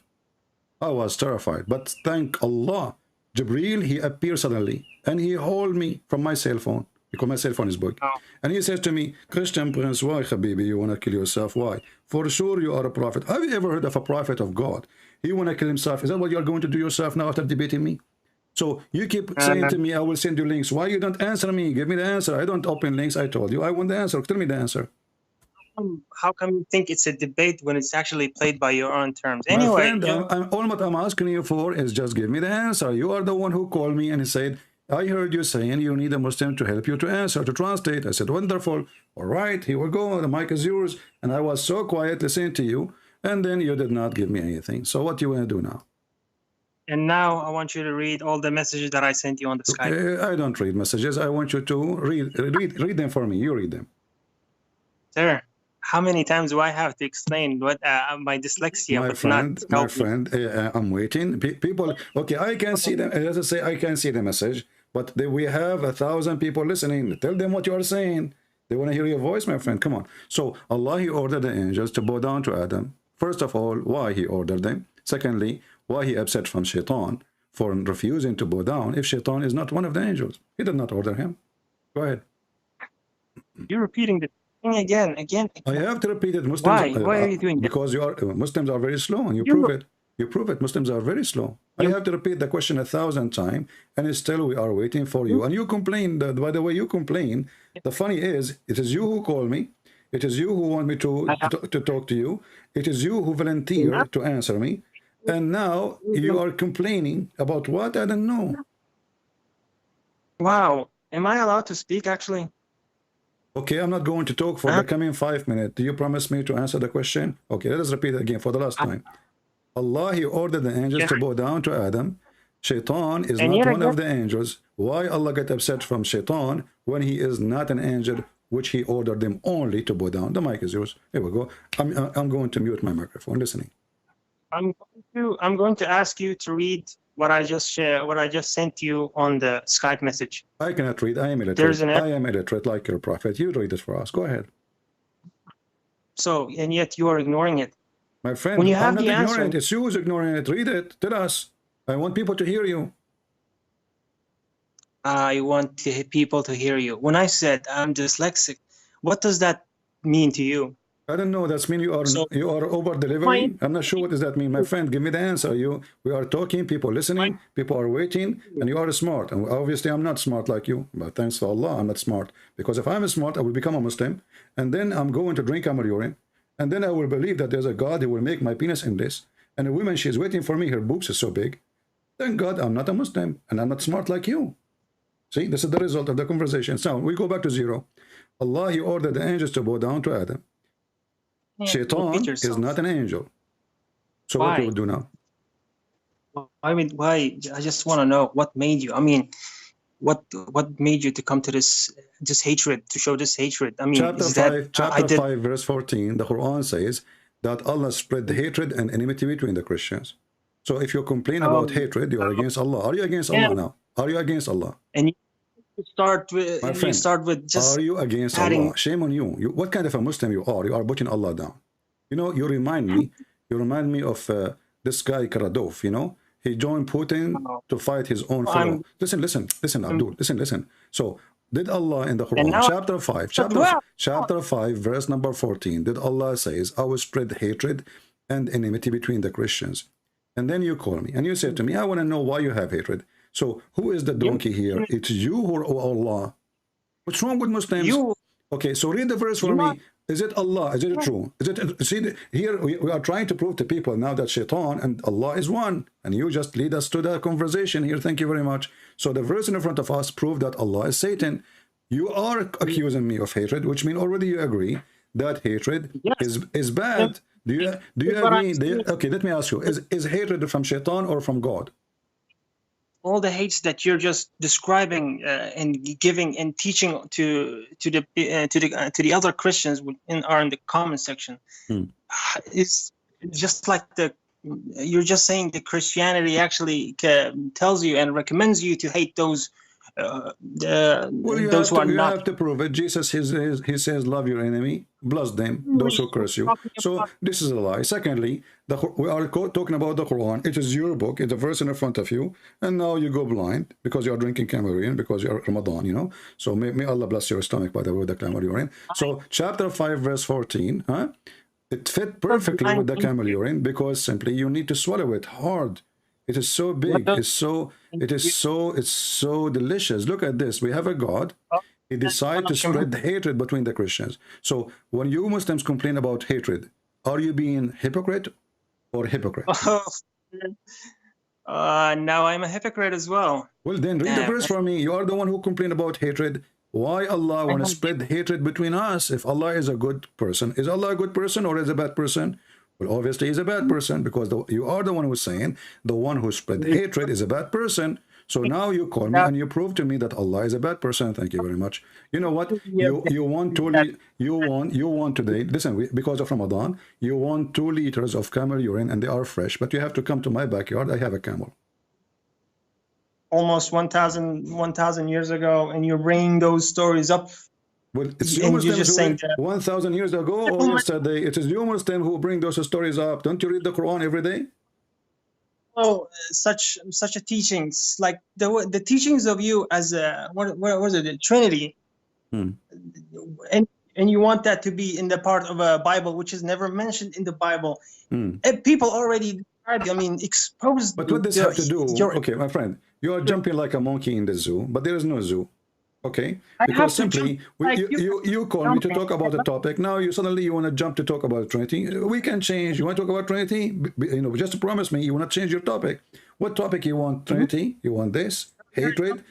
I was terrified. But thank Allah, Jibreel, he appeared suddenly and he hold me from my cell phone, because my cell phone is broken. And he says to me, Christian Prince, why, Habibi, you want to kill yourself? Why? For sure you are a prophet. Have you ever heard of a prophet of God? He want to kill himself. Is that what you are going to do yourself now after debating me? So you keep saying to me, I will send you links. Why you don't answer me? Give me the answer. I don't open links. I told you. I want the answer. Tell me the answer. How come you think it's a debate when it's actually played by your own terms? Anyway, my friend, all what I'm asking you for is just give me the answer. You are the one who called me and said, I heard you saying you need a Muslim to help you to answer, to translate. I said, wonderful. All right, here we go. The mic is yours. And I was so quiet listening to you. And then you did not give me anything. So what do you want to do now? And now I want you to read all the messages that I sent you on the Skype. I don't read messages. I want you to read them for me. You read them. Sir, how many times do I have to explain what my dyslexia? My friend, I'm waiting. People, okay, I can see them. As I say, I can see the message, but we have 1,000 people listening. Tell them what you are saying. They want to hear your voice, my friend. Come on. So Allah, He ordered the angels to bow down to Adam. First of all, why He ordered them? Secondly, why He upset from Shaitan for refusing to bow down if Shaitan is not one of the angels? He did not order him. Go ahead. You're repeating the thing again. I have to repeat it. Muslims, why are you doing that? Because Muslims are very slow, and you prove it. You prove it. Muslims are very slow. I have to repeat the question 1,000 times, and still we are waiting for you. And you complain. By the way, you complain. The funny is, it is you who call me. It is you who want me to talk to you. It is you who volunteer to answer me. And now you are complaining about what? I don't know. Wow. Am I allowed to speak, actually? Okay, I'm not going to talk for the coming 5 minutes. Do you promise me to answer the question? Okay, let us repeat it again for the last time. Allah, He ordered the angels to bow down to Adam. Shaitan is not one of the angels. Why Allah got upset from Shaitan when he is not an angel, which He ordered them only to bow down? The mic is yours. Here we go. I'm going to mute my microphone. Listening. I'm going to ask you to read what I just sent you on the Skype message. I cannot read. I am illiterate. I am illiterate like your prophet. You read it for us. Go ahead. So, and yet you are ignoring it. My friend, when you I'm have not the ignoring answer, it. It's you who's ignoring it. Read it. Tell us. I want people to hear you. I want people to hear you. When I said I'm dyslexic, what does that mean to you? I don't know. That's mean you are over delivering. I'm not sure what does that mean, my friend. Give me the answer. We are talking, people listening, people are waiting, and you are smart. And obviously, I'm not smart like you. But thanks to Allah, I'm not smart. Because if I'm smart, I will become a Muslim, and then I'm going to drink camel urine, and then I will believe that there's a God who will make my penis in this. And a woman, she's waiting for me. Her boobs is so big. Thank God, I'm not a Muslim, and I'm not smart like you. See, this is the result of the conversation. So we go back to zero. Allah, He ordered the angels to bow down to Adam. Shaitan is not an angel. So what do we do now? I mean, why? I just want to know what made you. I mean, what made you to come to this hatred, to show this hatred? I mean, chapter 5, verse 14, the Quran says that Allah spread the hatred and enmity between the Christians. So if you complain about hatred, you are against Allah. Are you against Allah now? Are you against Allah? And you start with, just are you against Allah? Shame on you. What kind of a Muslim you are? You are putting Allah down. You know, you remind me of this guy Karadov. You know, he joined Putin to fight his own fellow. Listen, Abdul. Listen. So did Allah in the Quran, chapter 5, verse number 14, did Allah says, I will spread hatred and enmity between the Christians. And then you call me and you say to me, I want to know why you have hatred. So who is the donkey here? It's you or Allah? What's wrong with Muslims? Okay, so read the verse for me. Is it Allah? Is it true? Is it? See, here we are trying to prove to people now that Shaitan and Allah is one. And you just lead us to the conversation here. Thank you very much. So the verse in front of us proved that Allah is Satan. You are accusing me of hatred, which means already you agree that hatred is bad. Do you agree? Okay, let me ask you. Is hatred from Shaitan or from God? All the hates that you're just describing and giving and teaching to the other Christians are in the comment section. It's just like you're just saying that Christianity actually tells you and recommends you to hate those those who are not. You have to prove it. Jesus, he says, love your enemy, bless them, those who curse you. So this is a lie. Secondly, we are talking about the Quran. It is your book. It's a verse in front of you. And now you go blind because you are drinking camel urine, because you are Ramadan, you know. So may Allah bless your stomach, by the way, with the camel urine. So chapter 5, verse 14, it fit perfectly with the camel urine because simply you need to swallow it hard. It is so big. It's so delicious. Look at this. We have a God. He decided to spread the hatred between the Christians. So when you Muslims complain about hatred, are you being hypocrite or hypocrite? Now I'm a hypocrite as well. Well, then read the verse for me. You are the one who complained about hatred. Why Allah want to spread hatred between us? If Allah is a good person, is Allah a good person or is a bad person? Well, obviously he's a bad person, because you are the one who's saying the one who spread hatred is a bad person. So now you call me and you prove to me that Allah is a bad person. Thank you very much. You know what? You want today. Listen, because of Ramadan, you want 2 liters of camel urine and they are fresh, but you have to come to my backyard. I have a camel. Almost 1,000 years ago, and you're bringing those stories up. Well, it's you Muslims who 1,000 years ago or yesterday. It is you Muslims who bring those stories up. Don't you read the Quran every day? Oh, such a teachings, like the teachings of you as a what was it, the Trinity, and you want that to be in the part of a Bible which is never mentioned in the Bible. And people already, I mean, exposed. But what does have to do? Okay, my friend, you are jumping like a monkey in the zoo, but there is no zoo. Okay, because simply you call me to talk about a topic. Now you suddenly want to jump to talk about Trinity. We can change. You want to talk about Trinity? You know, just promise me you want to change your topic. What topic you want? Trinity? You want this? Hatred?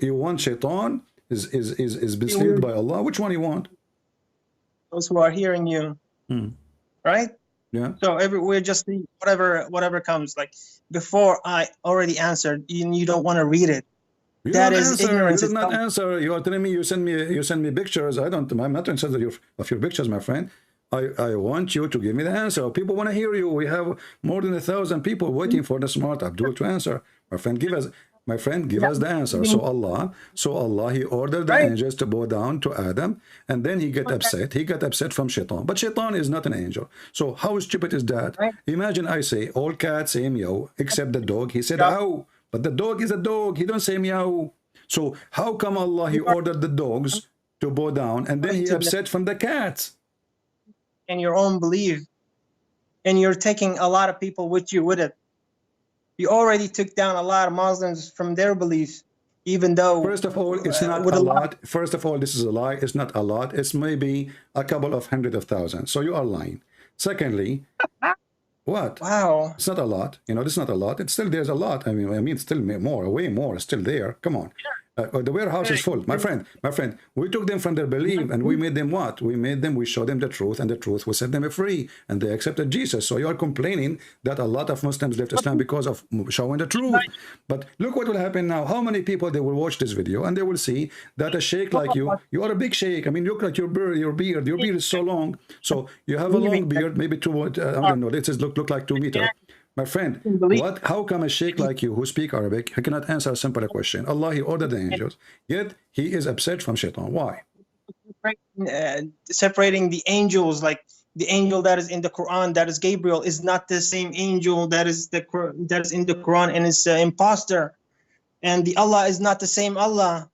You want Shaitan? Is misled by Allah? Which one you want? Those who are hearing you, right? Yeah. So we're just whatever comes. Like before, I already answered. You don't want to read it. You that is ignorance. You did not answer. You are telling me you send me pictures. I'm not interested of your pictures, my friend. I want you to give me the answer. People want to hear you. We have more than 1,000 people waiting for the smart Abdul to answer. My friend, give us the answer. So Allah, he ordered the angels to bow down to Adam, and then he got upset. He got upset from Shaitan. But Shaitan is not an angel. So how stupid is that? Imagine I say all cats say meow except the dog. He said ow. But the dog is a dog. He don't say meow. So how come Allah, he ordered the dogs to bow down and then he upset from the cats? In your own belief. And you're taking a lot of people with you with it. You already took down a lot of Muslims from their beliefs, even though... First of all, it's not a lot. First of all, this is a lie. It's not a lot. It's maybe a couple of hundred of thousands. So you are lying. Secondly... What? Wow. It's not a lot. You know, it's not a lot. It's still, there's a lot. I mean, still more, way more, still there. Come on. The warehouse is full. My friend, we took them from their belief and we made them what? We showed them the truth, and the truth will set them free, and they accepted Jesus. So you are complaining that a lot of Muslims left Islam because of showing the truth. But look what will happen now. How many people they will watch this video and they will see that a sheikh like you are a big sheikh. I mean, look like your beard is so long. So you have a long beard, maybe I don't know, this is look like 2 meters. My friend, how come a sheikh like you who speak Arabic, he cannot answer a simple question? Allah, he ordered the angels, yet he is upset from Shaitan. Why? Separating the angels, like the angel that is in the Quran, that is Gabriel, is not the same angel that is in the Quran, and is imposter. And the Allah is not the same Allah,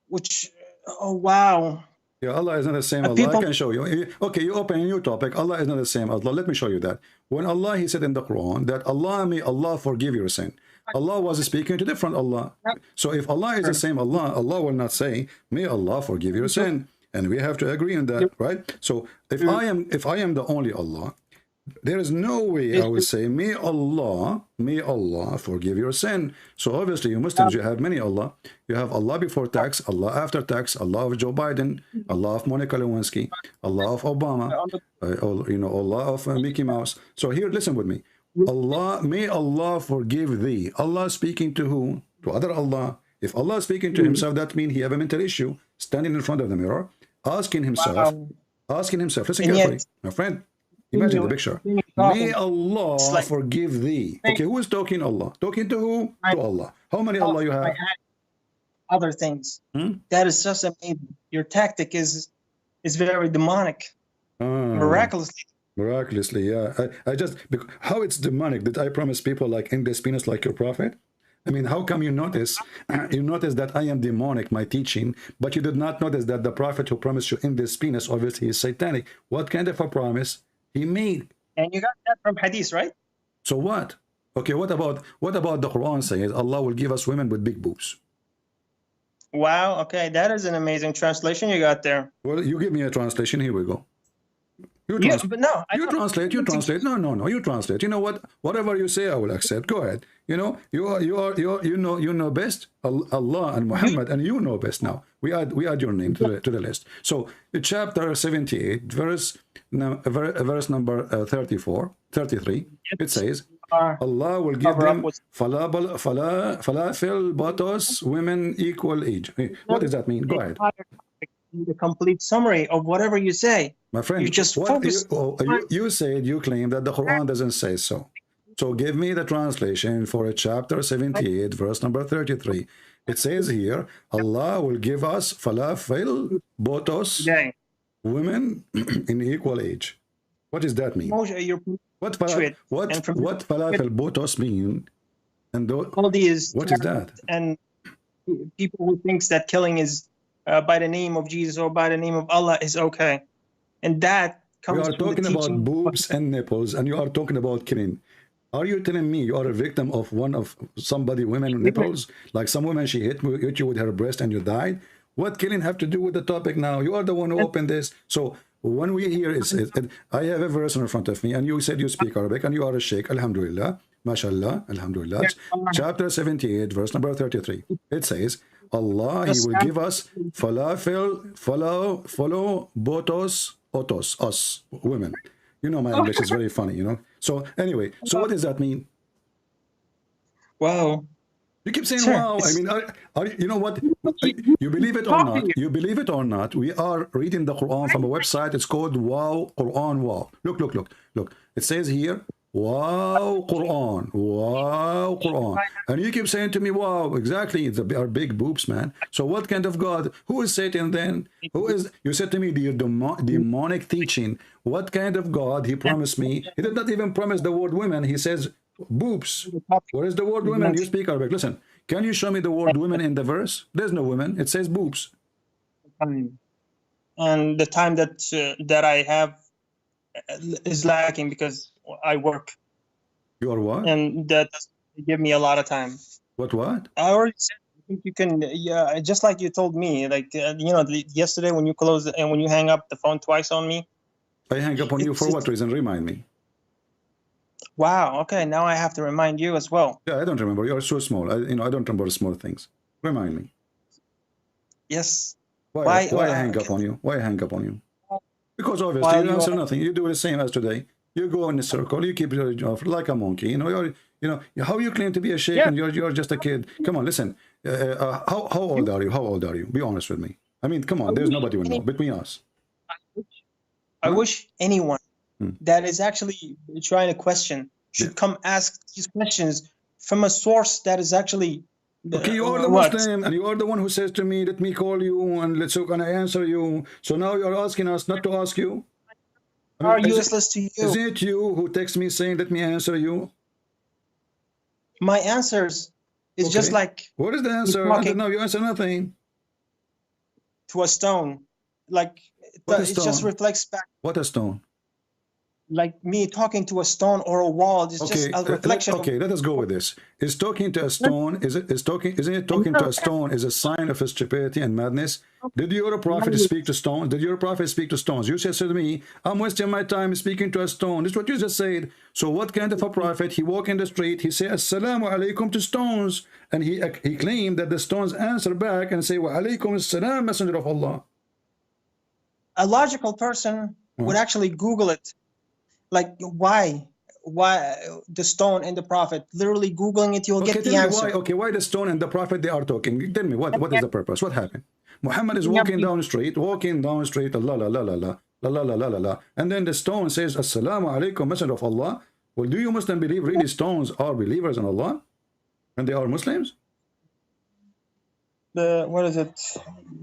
which, oh wow. Yeah, Allah is not the same Allah. I can show you. Okay, you open a new topic. Allah is not the same Allah. Let me show you that. When Allah, he said in the Quran that may Allah forgive your sin. Allah was speaking to different Allah. So if Allah is the same Allah, Allah will not say, may Allah forgive your sin. And we have to agree on that, right? So if I am the only Allah, there is no way I would say, may Allah forgive your sin. So obviously you Muslims, you have many Allah. You have Allah before tax, Allah after tax, Allah of Joe Biden, Allah of Monica Lewinsky, Allah of Obama, Allah of Mickey Mouse. So here, listen with me. Allah, may Allah forgive thee. Allah speaking to who? To other Allah. If Allah is speaking to himself, that means he have a mental issue, standing in front of the mirror, asking himself, listen carefully, my friend. Imagine the picture. May Allah forgive thee. Okay, who is talking? Allah. Talking to who? To Allah. How many Allah you have? Other things. That is just amazing. Your tactic is very demonic. Miraculously. Miraculously, yeah. I just, how it's demonic that I promise people like in this penis like your prophet? I mean, how come you notice that I am demonic, my teaching, but you did not notice that the prophet who promised you in this penis, obviously is satanic? What kind of a promise he made? And you got that from Hadith, right? So what? Okay, what about the Quran says Allah will give us women with big boobs? Wow, okay, that is an amazing translation you got there. Well, you give me a translation, here we go. You Yeah, translate. but no, I You don't- translate. You translate. No, no, no. You translate. You know what? Whatever you say, I will accept. Go ahead. You know, you know best. Allah and Muhammad, and you know best now. We add your name to the list. So, chapter 78, verse number 33. It says, Allah will give them falafel, botos, women equal age. What does that mean? Go ahead. The complete summary of whatever you say. My friend, You just focus. You said you claim that the Quran doesn't say so. So give me the translation for chapter 78, verse number 33. It says here, Allah will give us falafel, botos, women in equal age. What does that mean? What falafel, botos mean? And all these what is that? And people who thinks that killing is by the name of Jesus or by the name of Allah is okay, and that comes. We are talking about boobs and nipples, and you are talking about killing. Are you telling me you are a victim of somebody women nipples? Like some woman, she hit you with her breast and you died. What killing have to do with the topic now? You are the one who opened this. So when we hear I have a verse in front of me, and you said you speak Arabic, and you are a sheikh. Alhamdulillah, mashallah, alhamdulillah. Chapter 78, verse number 33. It says, Allah, He will give us falafel, follow, botos, otos, us, women. You know, my English is very funny, you know. So anyway, so what does that mean? Wow. You keep saying wow. I mean, you know what? You believe it or not? You believe it or not? We are reading the Quran from a website. It's called Wow Quran. Wow. Look. It says here, Wow Quran. Wow Quran. And you keep saying to me, wow, exactly. It's our big boobs, man. So what kind of God? Who is Satan then? Who is? You said to me, the demonic teaching. What kind of God? He promised me. He did not even promise the word women. He says boobs. Where is the word women? You speak Arabic. Listen, can you show me the word women in the verse? There's no women. It says boobs. And the time that I have is lacking because I work. You are what? And that doesn't give me a lot of time. What? I already said. I think you can. Yeah, just like you told me. Like you know, yesterday when you closed and when you hang up the phone twice on me. I hang up on you for what reason? Remind me. Wow. Okay. Now I have to remind you as well. Yeah, I don't remember. You are so small. I don't remember small things. Remind me. Yes. Why I hang up on you? Why I hang up on you? Because obviously you answer nothing. You do the same as today. You go in a circle. You keep your job like a monkey. You know. How you claim to be a sheikh and you're just a kid? Come on, listen. How old are you? How old are you? Be honest with me. I mean, come on. There's nobody who know between us. I wish anyone that is actually trying to question should come ask these questions from a source that is actually. Okay, you are the Muslim, and you are the one who says to me, "Let me call you, and can I answer you?" So now you are asking us not to ask you. Are useless to you? Is it you who text me saying, "Let me answer you"? My answers is just like. What is the answer? No, you answer nothing. To a stone, like it just reflects back. What a stone? Like me talking to a stone or a wall. It's just a reflection. Okay, let us go with this. Is talking to a stone? Isn't it talking to a stone is a sign of stupidity and madness? Did your prophet speak to stones? Did your prophet speak to stones? You said to me, "I'm wasting my time speaking to a stone." This is what you just said. So what kind of a prophet? He walk in the street. He say, "Assalamu alaikum" to stones, and he claimed that the stones answer back and say, "Wa alaikum assalam, messenger of Allah." A logical person would actually Google it. Like why the stone and the prophet? Literally Googling it, you'll get the answer. Why the stone and the prophet they are talking? Tell me what is the purpose? What happened? Muhammad is walking down the street, Allah, la, and then the stone says, "Assalamu alaikum, messenger of Allah." Well, do you Muslim believe really stones are believers in Allah, and they are Muslims? What is it?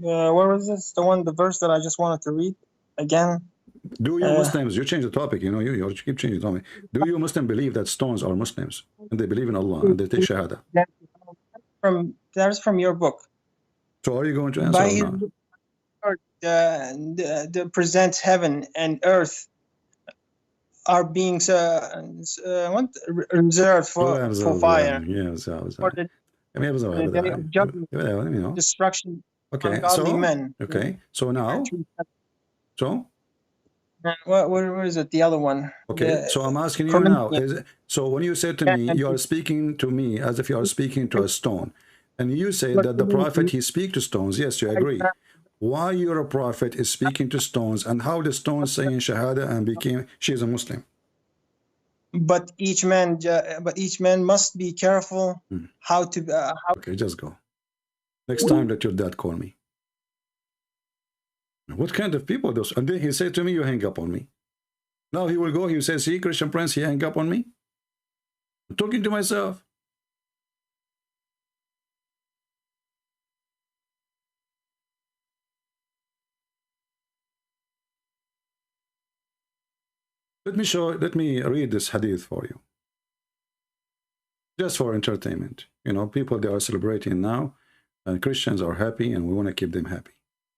Where was this? The verse that I just wanted to read again. Do you Muslims, you change the topic, you keep changing the topic. Do you Muslim believe that stones are Muslims and they believe in Allah and they take Shahada? That is from your book. So are you going to answer or not? The presents heaven and earth are being reserved for fire. Yes, destruction. Okay, godly men. Okay, so now, Where is it? The other one. Okay, so I'm asking you now. So when you say to me, you are speaking to me as if you are speaking to a stone, and you say that the prophet, he speaks to stones. Yes, you agree. Why your prophet is speaking to stones, and how the stones saying Shahada and she is a Muslim? But each man must be careful how to. Okay, just go. Next time that your dad call me. What kind of people those? And then he said to me, you hang up on me. Now he will go, he says, see, Christian Prince, he hang up on me. I'm talking to myself. Let me read this hadith for you. Just for entertainment. You know, people, they are celebrating now, and Christians are happy, and we want to keep them happy.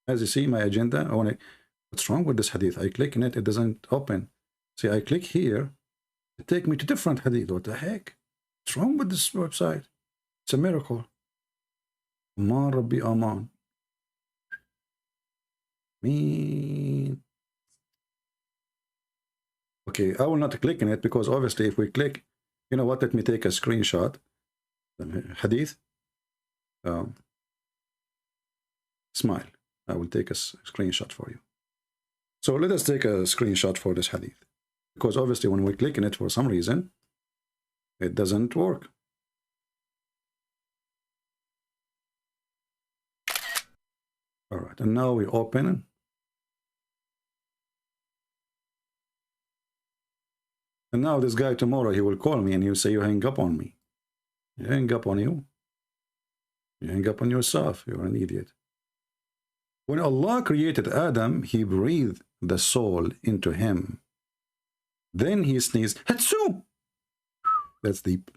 As you see, my agenda, I want to, what's wrong with this hadith? I click in it, it doesn't open. See, I click here, it takes me to different hadith. What the heck? What's wrong with this website? It's a miracle. Aman Rabbi Aman. Okay, I will not click in it because obviously if we click, you know what, let me take a screenshot. Hadith. Smile. I will take a screenshot for you. So let us take a screenshot for this hadith. Because obviously when we click in it for some reason, it doesn't work. All right, and now we open. And now this guy tomorrow, he will call me and he will say, you hang up on me. You hang up on you. You hang up on yourself. You're an idiot. When Allah created Adam, he breathed the soul into him. Then he sneezed. Hatsu! That's deep.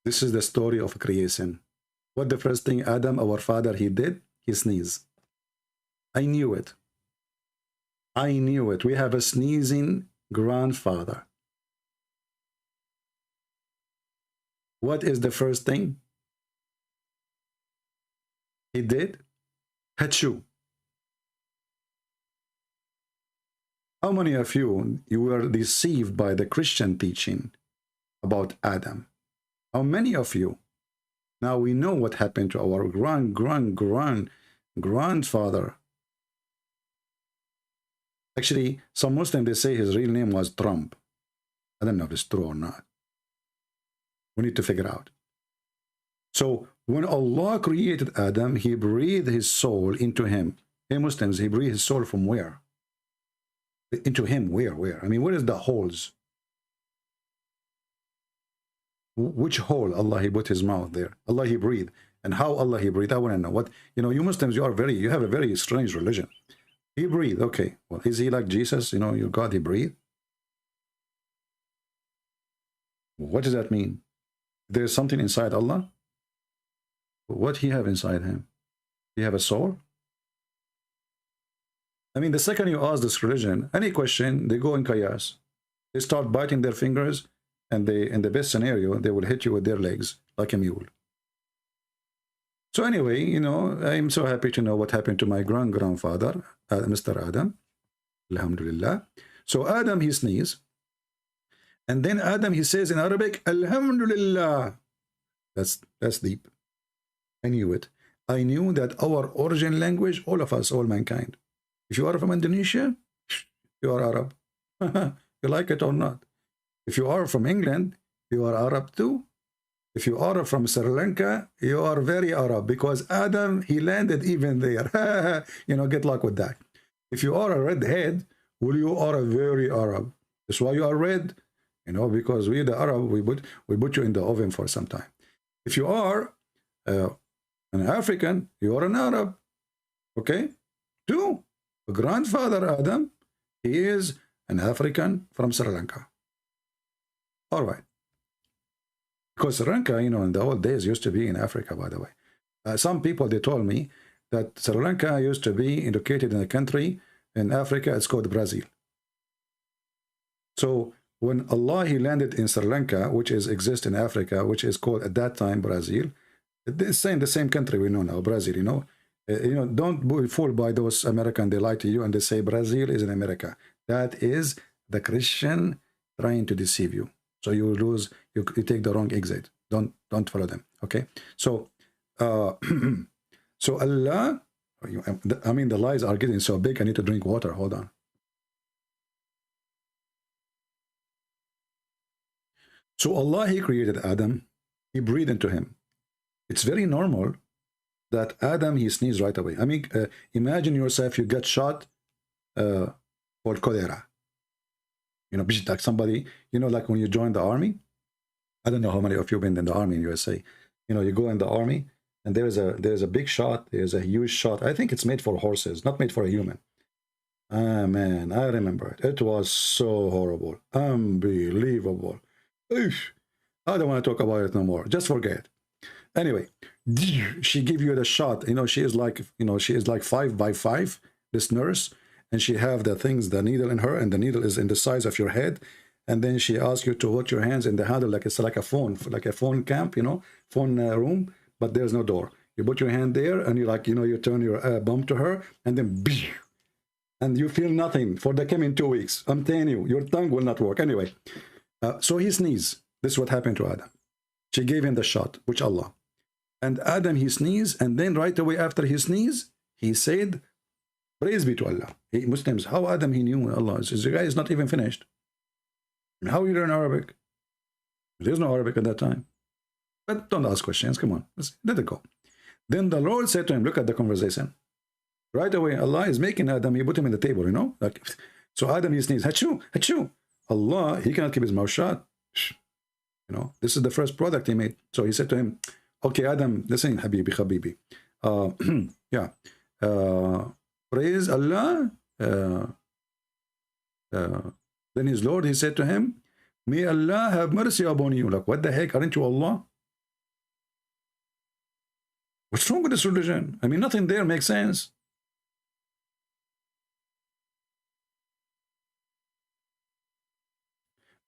This is the story of creation. What the first thing Adam, our father, he did? He sneezed. I knew it. I knew it. We have a sneezing grandfather. What is the first thing he did? Hachu. How many of you were deceived by the Christian teaching about Adam? How many of you? Now we know what happened to our grandfather. Actually, some Muslims, they say his real name was Trump. I don't know if it's true or not. We need to figure out. So when Allah created Adam, he breathed his soul into him. Hey Muslims, he breathed his soul from where? Into him, where? I mean, where is the holes? Which hole Allah he put his mouth there? Allah he breathed. And how Allah he breathed? I want to know. What, you know, you Muslims, you have a very strange religion. He breathed, okay. Well, is he like Jesus? You know, your God, he breathed? What does that mean? There's something inside Allah? What he have inside him? He have a soul? I mean, the second you ask this religion, any question, they go in chaos. They start biting their fingers, and they, in the best scenario, they will hit you with their legs like a mule. So anyway, you know, I'm so happy to know what happened to my grandfather, Mr. Adam. Alhamdulillah. So Adam, he sneezed. And then Adam, he says in Arabic, Alhamdulillah. That's deep. I knew it. I knew that our origin language, all of us, all mankind. If you are from Indonesia, you are Arab. You like it or not. If you are from England, you are Arab too. If you are from Sri Lanka, you are very Arab, because Adam, he landed even there. You know, get luck with that. If you are a redhead, well, you are a very Arab. That's why you are red, you know, because we, the Arab, we put you in the oven for some time. If you are an African, you are an Arab. Okay? Two. Grandfather Adam, he is an African from Sri Lanka. All right. Because Sri Lanka, you know, in the old days used to be in Africa, by the way. Some people, they told me that Sri Lanka used to be located in a country in Africa, it's called Brazil. So when Allah, he landed in Sri Lanka, which exists in Africa, which is called at that time Brazil, the same country we know now, Brazil, you know. You know, don't be fooled by those Americans. They lie to you and they say Brazil is in America. That is the Christian trying to deceive you. So you lose, you take the wrong exit. Don't follow them. Okay. So so Allah, I mean the lies are getting so big. I need to drink water. Hold on. So Allah, He created Adam. He breathed into him. It's very normal that Adam, he sneezed right away. I mean, imagine yourself, you get shot for cholera. You know, like somebody, you know, like when you join the army. I don't know how many of you have been in the army in USA. You know, you go in the army and there's a big shot. There's a huge shot. I think it's made for horses, not made for a human. Ah, man, I remember it. It was so horrible. Unbelievable. Oof. I don't want to talk about it no more. Just forget. Anyway, she give you the shot. You know, she is like 5'5", this nurse, and she have the things, the needle in her, and the needle is in the size of your head. And then she asks you to put your hands in the handle like it's like a phone camp, you know, phone room, but there's no door. You put your hand there, and you like, you know, you turn your bum to her, and then and you feel nothing for the coming 2 weeks. I'm telling you, your tongue will not work. Anyway, so he sneezed. This is what happened to Adam. She gave him the shot, which Allah. And Adam, he sneezed, and then right away after he sneezed, he said, praise be to Allah. Hey, Muslims, how Adam, he knew Allah? The guy is not even finished. How you learn Arabic? There's no Arabic at that time. But don't ask questions. Come on. Let it go. Then the Lord said to him, look at the conversation. Right away, Allah is making Adam, he put him in the table, you know? Like, so Adam, he sneezed, Hachu, Hachu. Allah, he cannot keep his mouth shut. You know, this is the first product he made. So he said to him, okay, Adam, listen, Habibi, Habibi. Yeah. Praise Allah. Then his Lord, he said to him, may Allah have mercy upon you. Like, what the heck? Aren't you Allah? What's wrong with this religion? I mean, nothing there makes sense.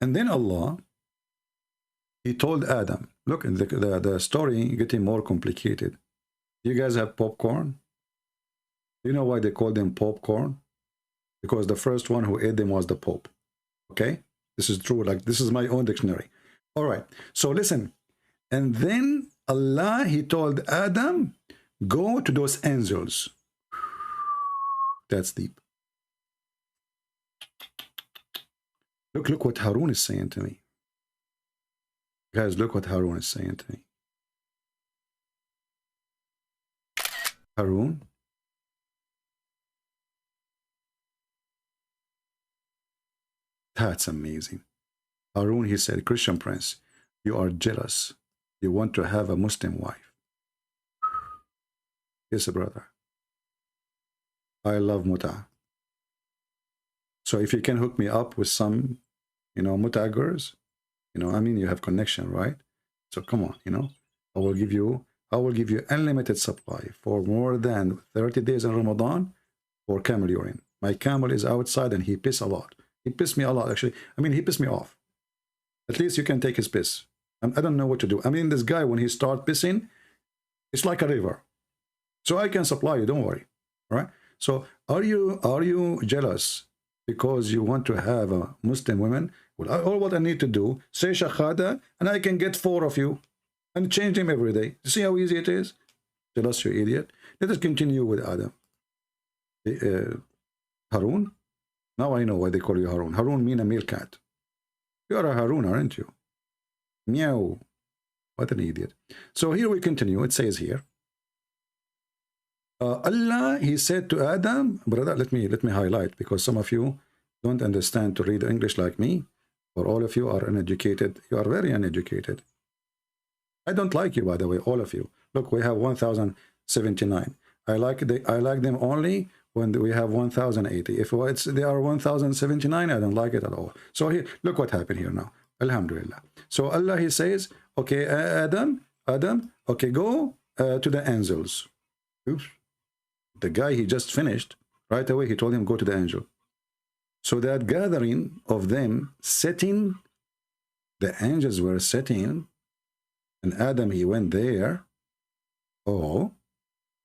And then Allah, he told Adam, look, the story getting more complicated. You guys have popcorn? You know why they call them popcorn? Because the first one who ate them was the Pope. Okay? This is true. Like, this is my own dictionary. All right. So listen. And then Allah, he told Adam, go to those angels. That's deep. Look what Harun is saying to me. Guys, look what Harun is saying to me. Harun. That's amazing. Harun, he said, Christian Prince, you are jealous. You want to have a Muslim wife. Yes, brother. I love muta. So if you can hook me up with some, you know, muta girls, you know, I mean, you have connection, right? So come on, you know, I will give you unlimited supply for more than 30 days in Ramadan for camel urine. My camel is outside and he piss a lot. He pissed me a lot, actually. I mean, he pissed me off. At least you can take his piss. I don't know what to do. I mean, this guy, when he starts pissing, it's like a river. So I can supply you, don't worry. All right? So are you jealous because you want to have a Muslim woman? Well, all what I need to do, say shahada, and I can get 4 of you and change them every day. You see how easy it is? Jealous, you idiot. Let us continue with Adam. Harun? Now I know why they call you Harun. Harun means a meerkat. You are a Harun, aren't you? Meow. What an idiot. So here we continue. It says here, Allah, he said to Adam, brother, let me highlight, because some of you don't understand to read English like me, or all of you are uneducated. You are very uneducated. I don't like you, by the way, all of you. Look, we have 1079. I like them only when we have 1080. If they are 1079, I don't like it at all. So here, look what happened here now. Alhamdulillah. So Allah, he says, okay, Adam, okay, go to the angels. Oops. The guy, he just finished. Right away, he told him, go to the angel. So that gathering of them sitting, the angels were sitting, and Adam, he went there. Oh,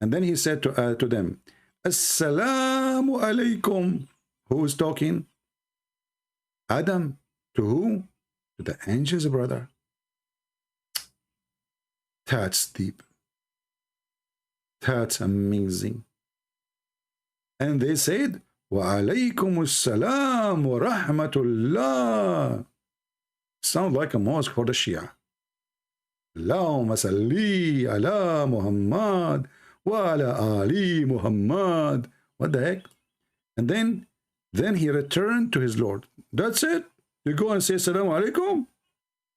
And then he said to them, Assalamu alaikum. Who is talking? Adam. To who? To the angels, brother. That's deep. That's amazing. And they said, Wa alaykum assalam wa rahmatullah. Sounds like a mosque for the Shia. Allahumma salli ala Muhammad wa ala ali Muhammad. What the heck? And then he returned to his Lord. That's it. You go and say Assalamu alaikum.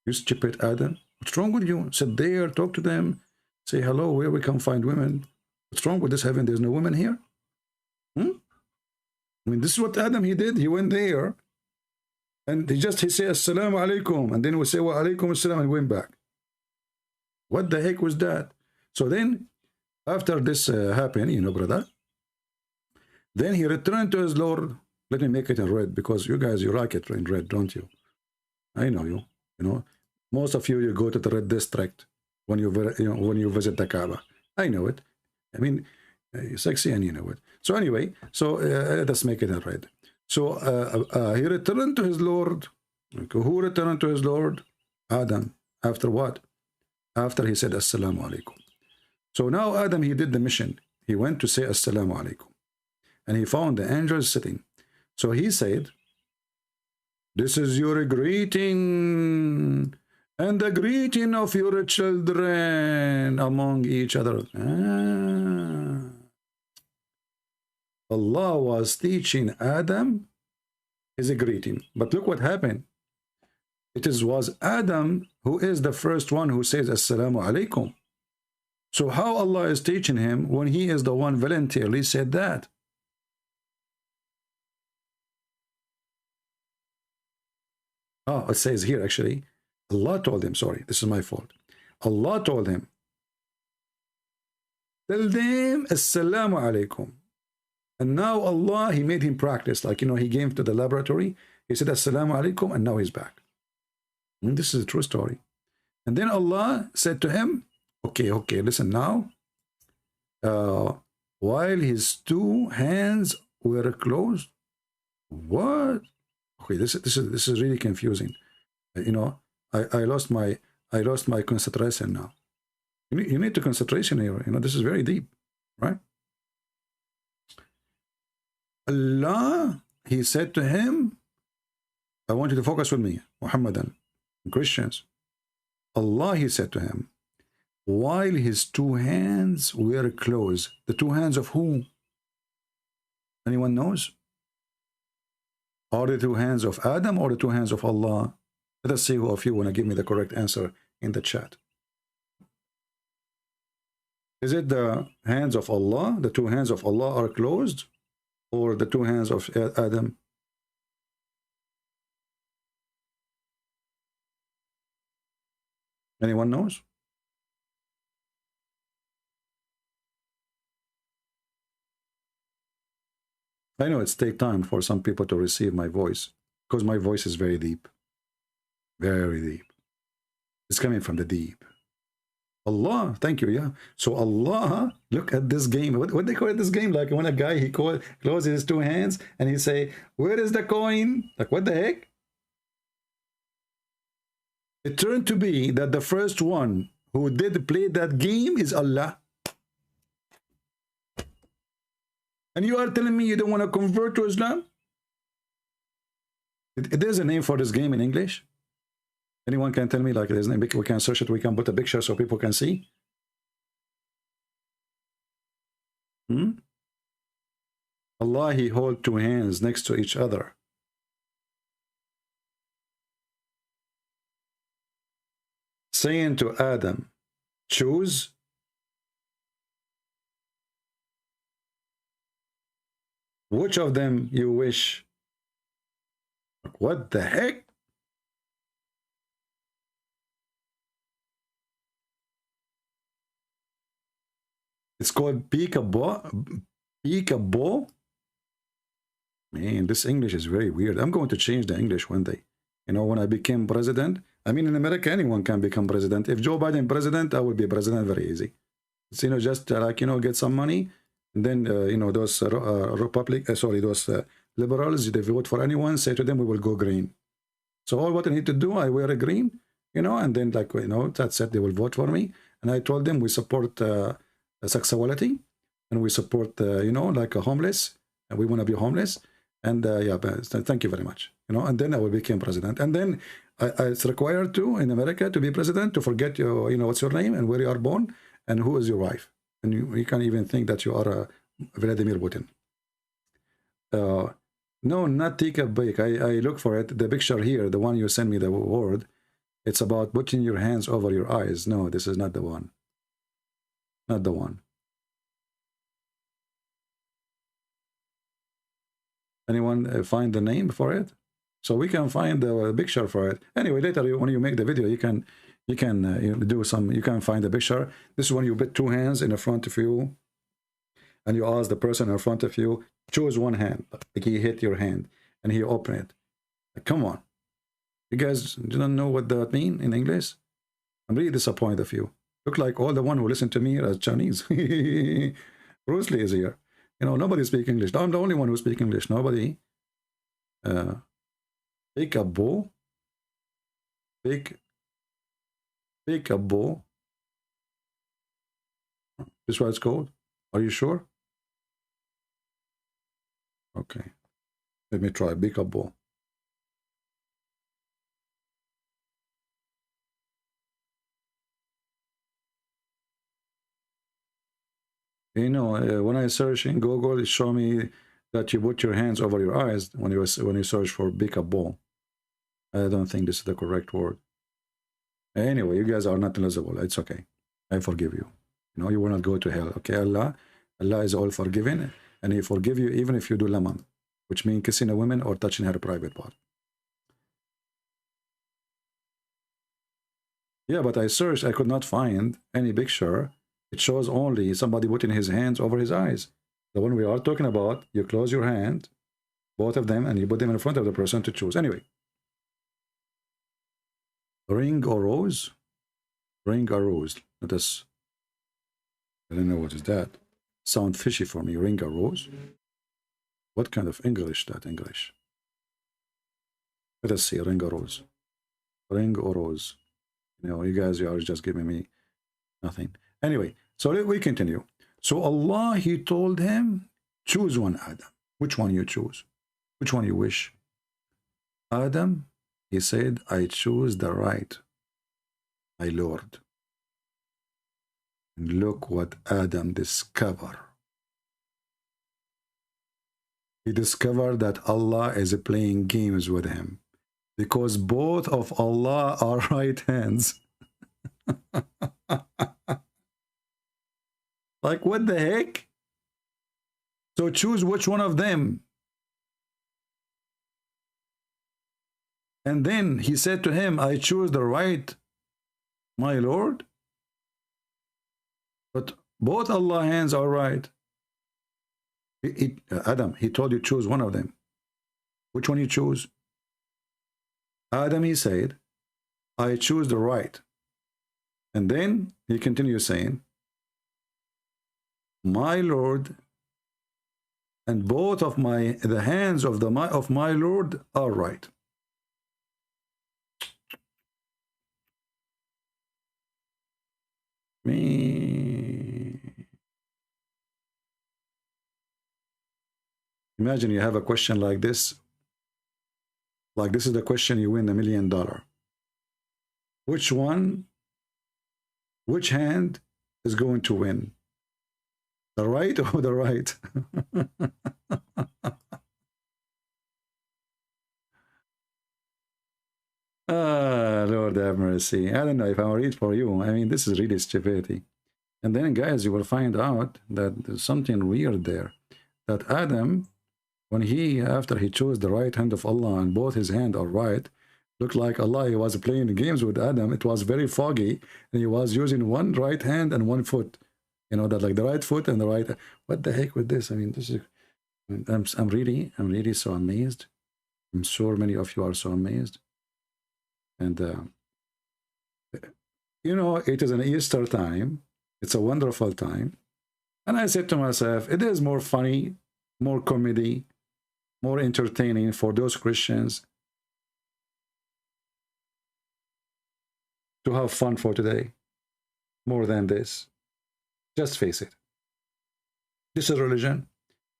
You stupid Adam. What's wrong with you? Sit there, talk to them, say hello, where we can find women. What's wrong with this heaven? There's no women here? I mean, this is what Adam, he did. He went there and he said Assalamu alaikum, and then we say wa alaikum assalam and went back. What the heck was that? So then, after this happened, you know, brother, then he returned to his Lord. Let me make it in red, because you guys, you like it in red, don't you? I know you. You know, most of you go to the red district when you visit the Kaaba. I know it. I mean, you're sexy and you know it. So anyway, so let's make it in red. So he returned to his Lord. Okay, who returned to his Lord? Adam. After what? After he said Assalamu alaikum. So now Adam, he did the mission. He went to say Assalamu alaikum. And he found the angels sitting. So he said, this is your greeting and the greeting of your children among each other. Allah was teaching Adam his greeting. But look what happened. It was Adam who is the first one who says Assalamu alaikum. So how Allah is teaching him when he is the one voluntarily said that? Oh, it says here actually, Allah told him, sorry, this is my fault. Allah told him, tell them Assalamu alaikum. And now Allah, he made him practice. Like, you know, he came to the laboratory, he said Assalamu alaikum, and now he's back. And this is a true story. And then Allah said to him, okay, listen now. While his two hands were closed. What? Okay, this is really confusing. You know, I lost my concentration now. You need to concentration here. You know, this is very deep, right? Allah, he said to him, I want you to focus with me, Muhammadan, Christians. Allah, he said to him, while his two hands were closed. The two hands of who? Anyone knows? Are the two hands of Adam or the two hands of Allah? Let us see who of you want to give me the correct answer in the chat. Is it the hands of Allah? The two hands of Allah are closed? Or the two hands of Adam? Anyone knows? I know it's take time for some people to receive my voice, because my voice is very deep. Very deep. It's coming from the deep. Allah, thank you, yeah. So Allah, look at this game. What they call it, this game? Like when a guy, he closes his two hands and he say, where is the coin? Like, what the heck? It turned to be that the first one who did play that game is Allah. And you are telling me you don't want to convert to Islam? There's a name for this game in English. Anyone can tell me, like, there's a name, we can search it, we can put a picture so people can see. Allah, he hold two hands next to each other. Saying to Adam, choose. Which of them you wish? What the heck? It's called peekaboo. Peekaboo. Man, this English is very weird. I'm going to change the English one day. You know, when I became president, I mean, in America, anyone can become president. If Joe Biden president, I will be president very easy. It's, you know, just like, you know, get some money, and then you know, those those liberals, they vote for anyone, say to them, we will go green. So all what I need to do, I wear a green, you know, and then, like, you know, that's it, they will vote for me. And I told them we support sexuality, and we support you know, like a homeless, and we want to be homeless. And yeah, but thank you very much, you know. And then I will become president. And then it's required to, in America, to be president, to forget your, you know, what's your name and where you are born and who is your wife. And you can't even think that you are Vladimir Putin. No, not take a break. I look for it. The picture here, the one you sent me, the word, it's about putting your hands over your eyes. No, this is not the one. Not the one. Anyone find the name for it? So we can find the picture for it. Anyway, later when you make the video, you can do some. You can find the picture. This is when you put two hands in the front of you, and you ask the person in front of you, choose one hand. Like he hit your hand and he open it. Like, come on, you guys don't know what that mean in English? I'm really disappointed of you. Look like all the one who listen to me are Chinese. Bruce Lee is here. You know, nobody speak English. I'm the only one who speak English. Nobody. Pick a bow. Pick a bow. This is what it's called. Are you sure? Okay. Let me try. Pick a bow. You know, when I search in Google, it show me that you put your hands over your eyes when you search for pick a ball. I don't think this is the correct word. Anyway, you guys are not eligible. It's okay. I forgive you. You know, you will not go to hell. Okay, Allah is all forgiving, and He forgive you even if you do laman, which means kissing a woman or touching her private part. Yeah, but I searched. I could not find any picture. It shows only somebody putting his hands over his eyes. The one we are talking about, you close your hand, both of them, and you put them in front of the person to choose. Anyway. Ring or rose? Ring or rose? Let us. I don't know what is that. Sound fishy for me. Ring or rose? What kind of English that English? Let us see. Ring or rose? Ring or rose? You know, you guys, you are just giving me nothing. Anyway, so we continue. So Allah, He told him, choose one, Adam. Which one you choose? Which one you wish? Adam, he said, I choose the right, my Lord. And look what Adam discovered. He discovered that Allah is playing games with him, because both of Allah are right hands. Like, what the heck? So choose which one of them. And then he said to him, I choose the right, my Lord. But both Allah's hands are right. Adam, he told you choose one of them. Which one you choose? Adam, he said, I choose the right. And then he continues saying, my Lord, and both of the hands of my Lord are right. Me. Imagine you have a question like this. Like, this is the question, you win $1 million. Which one, which hand is going to win? The right or the right? Lord have mercy. I don't know if I'll read for you. I mean, this is really stupidity. And then, guys, you will find out that there's something weird there. That Adam, after he chose the right hand of Allah and both his hands are right, looked like Allah, he was playing games with Adam. It was very foggy, and he was using one right hand and one foot. You know, that like the right foot and the right. What the heck with this? I mean, this is. I'm really so amazed. I'm sure many of you are so amazed. And you know, it is an Easter time. It's a wonderful time. And I said to myself, it is more funny, more comedy, more entertaining for those Christians to have fun for today, more than this. Just face it. This is religion.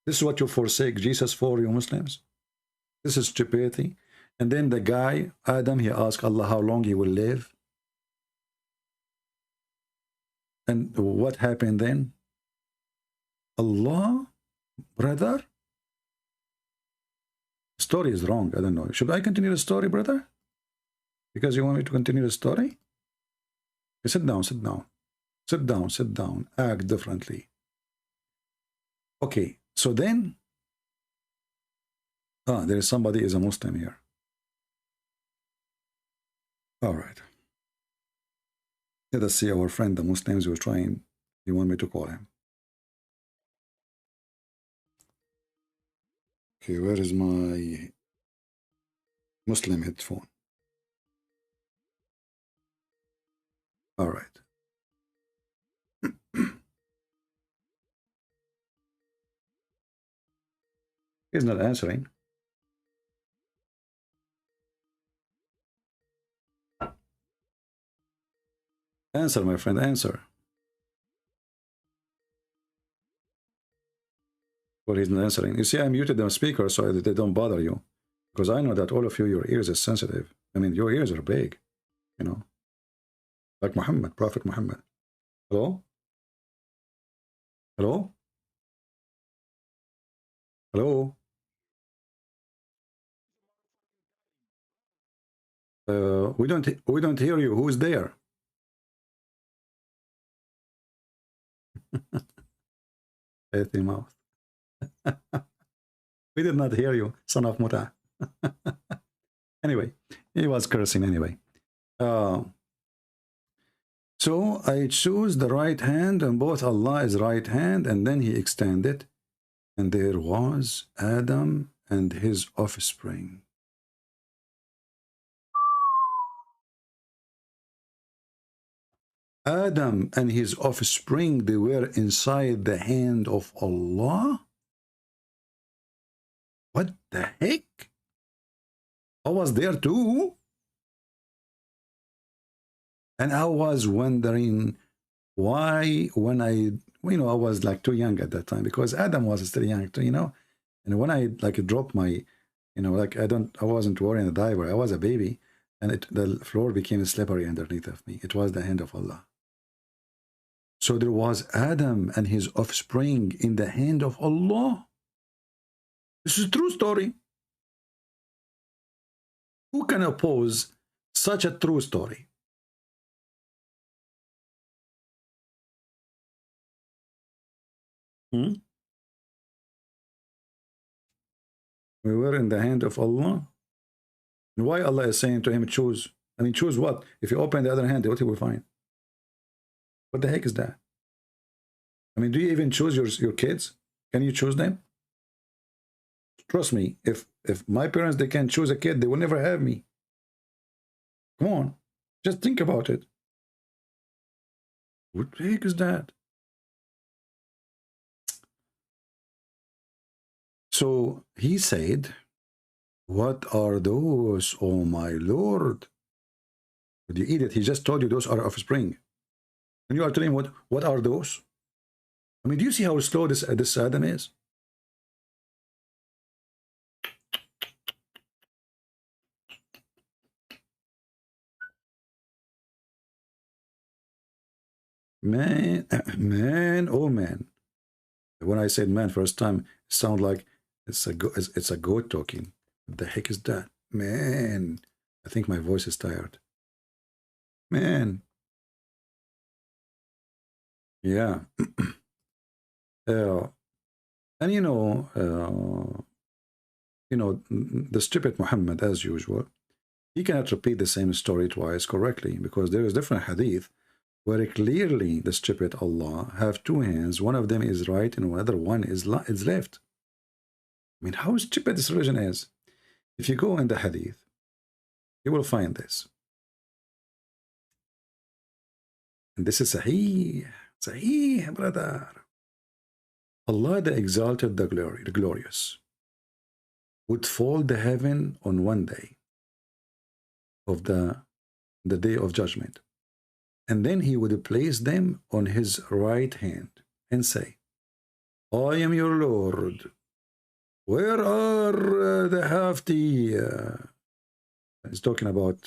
This is what you forsake Jesus for, you Muslims. This is stupidity. And then the guy, Adam, he asked Allah how long he will live. And what happened then? Allah, brother? Story is wrong. I don't know. Should I continue the story, brother? Because you want me to continue the story? Okay, sit down, sit down. Sit down, sit down. Act differently. Okay, so then... there is somebody is a Muslim here. All right. Let us see our friend, the Muslims, who are trying. You want me to call him? Okay, where is my Muslim headphone? All right. He's not answering. Answer, my friend, answer. Well, he's not answering. You see, I muted the speaker so that they don't bother you. Because I know that all of you, your ears are sensitive. I mean, your ears are big, you know. Like Muhammad, Prophet Muhammad. Hello? Hello? Hello? We don't hear you. Who's there? Healthy mouth. We did not hear you, son of Muta. Anyway, he was cursing anyway. So I choose the right hand, and both Allah is right hand, and then he extended, and there was Adam and his offspring. Adam and his offspring, they were inside the hand of Allah? What the heck? I was there too. And I was wondering why, when I was like too young at that time, because Adam was still young too, and when I dropped my, I wasn't wearing a diaper, I was a baby, and the floor became slippery underneath of me. It was the hand of Allah. So there was Adam and his offspring in the hand of Allah. This is a true story. Who can oppose such a true story? We were in the hand of Allah. And why Allah is saying to him, choose? I mean, choose what? If you open the other hand, what you will find? What the heck is that? I mean, do you even choose your kids? Can you choose them? Trust me, if my parents, they can choose a kid, they will never have me. Come on, just think about it. What the heck is that? So he said, what are those, oh my Lord? Did you eat it? He just told you those are offspring. And you are telling him what are those? I mean, do you see how slow this Adam is? Man, oh man. When I said man first time, it sounded like it's a goat talking. What the heck is that? Man, I think my voice is tired. Man. Yeah. And the stupid Muhammad, as usual, he cannot repeat the same story twice correctly, because there is different hadith where clearly the stupid Allah have two hands. One of them is right and another one is left. I mean, how stupid this religion is. If you go in the hadith, you will find this. And this is Sahih Sahih, brother. Allah the Exalted, the Glorious, would fold the heaven on one day of the day of judgment. And then he would place them on his right hand and say, I am your Lord. Where are the hafty? He's talking about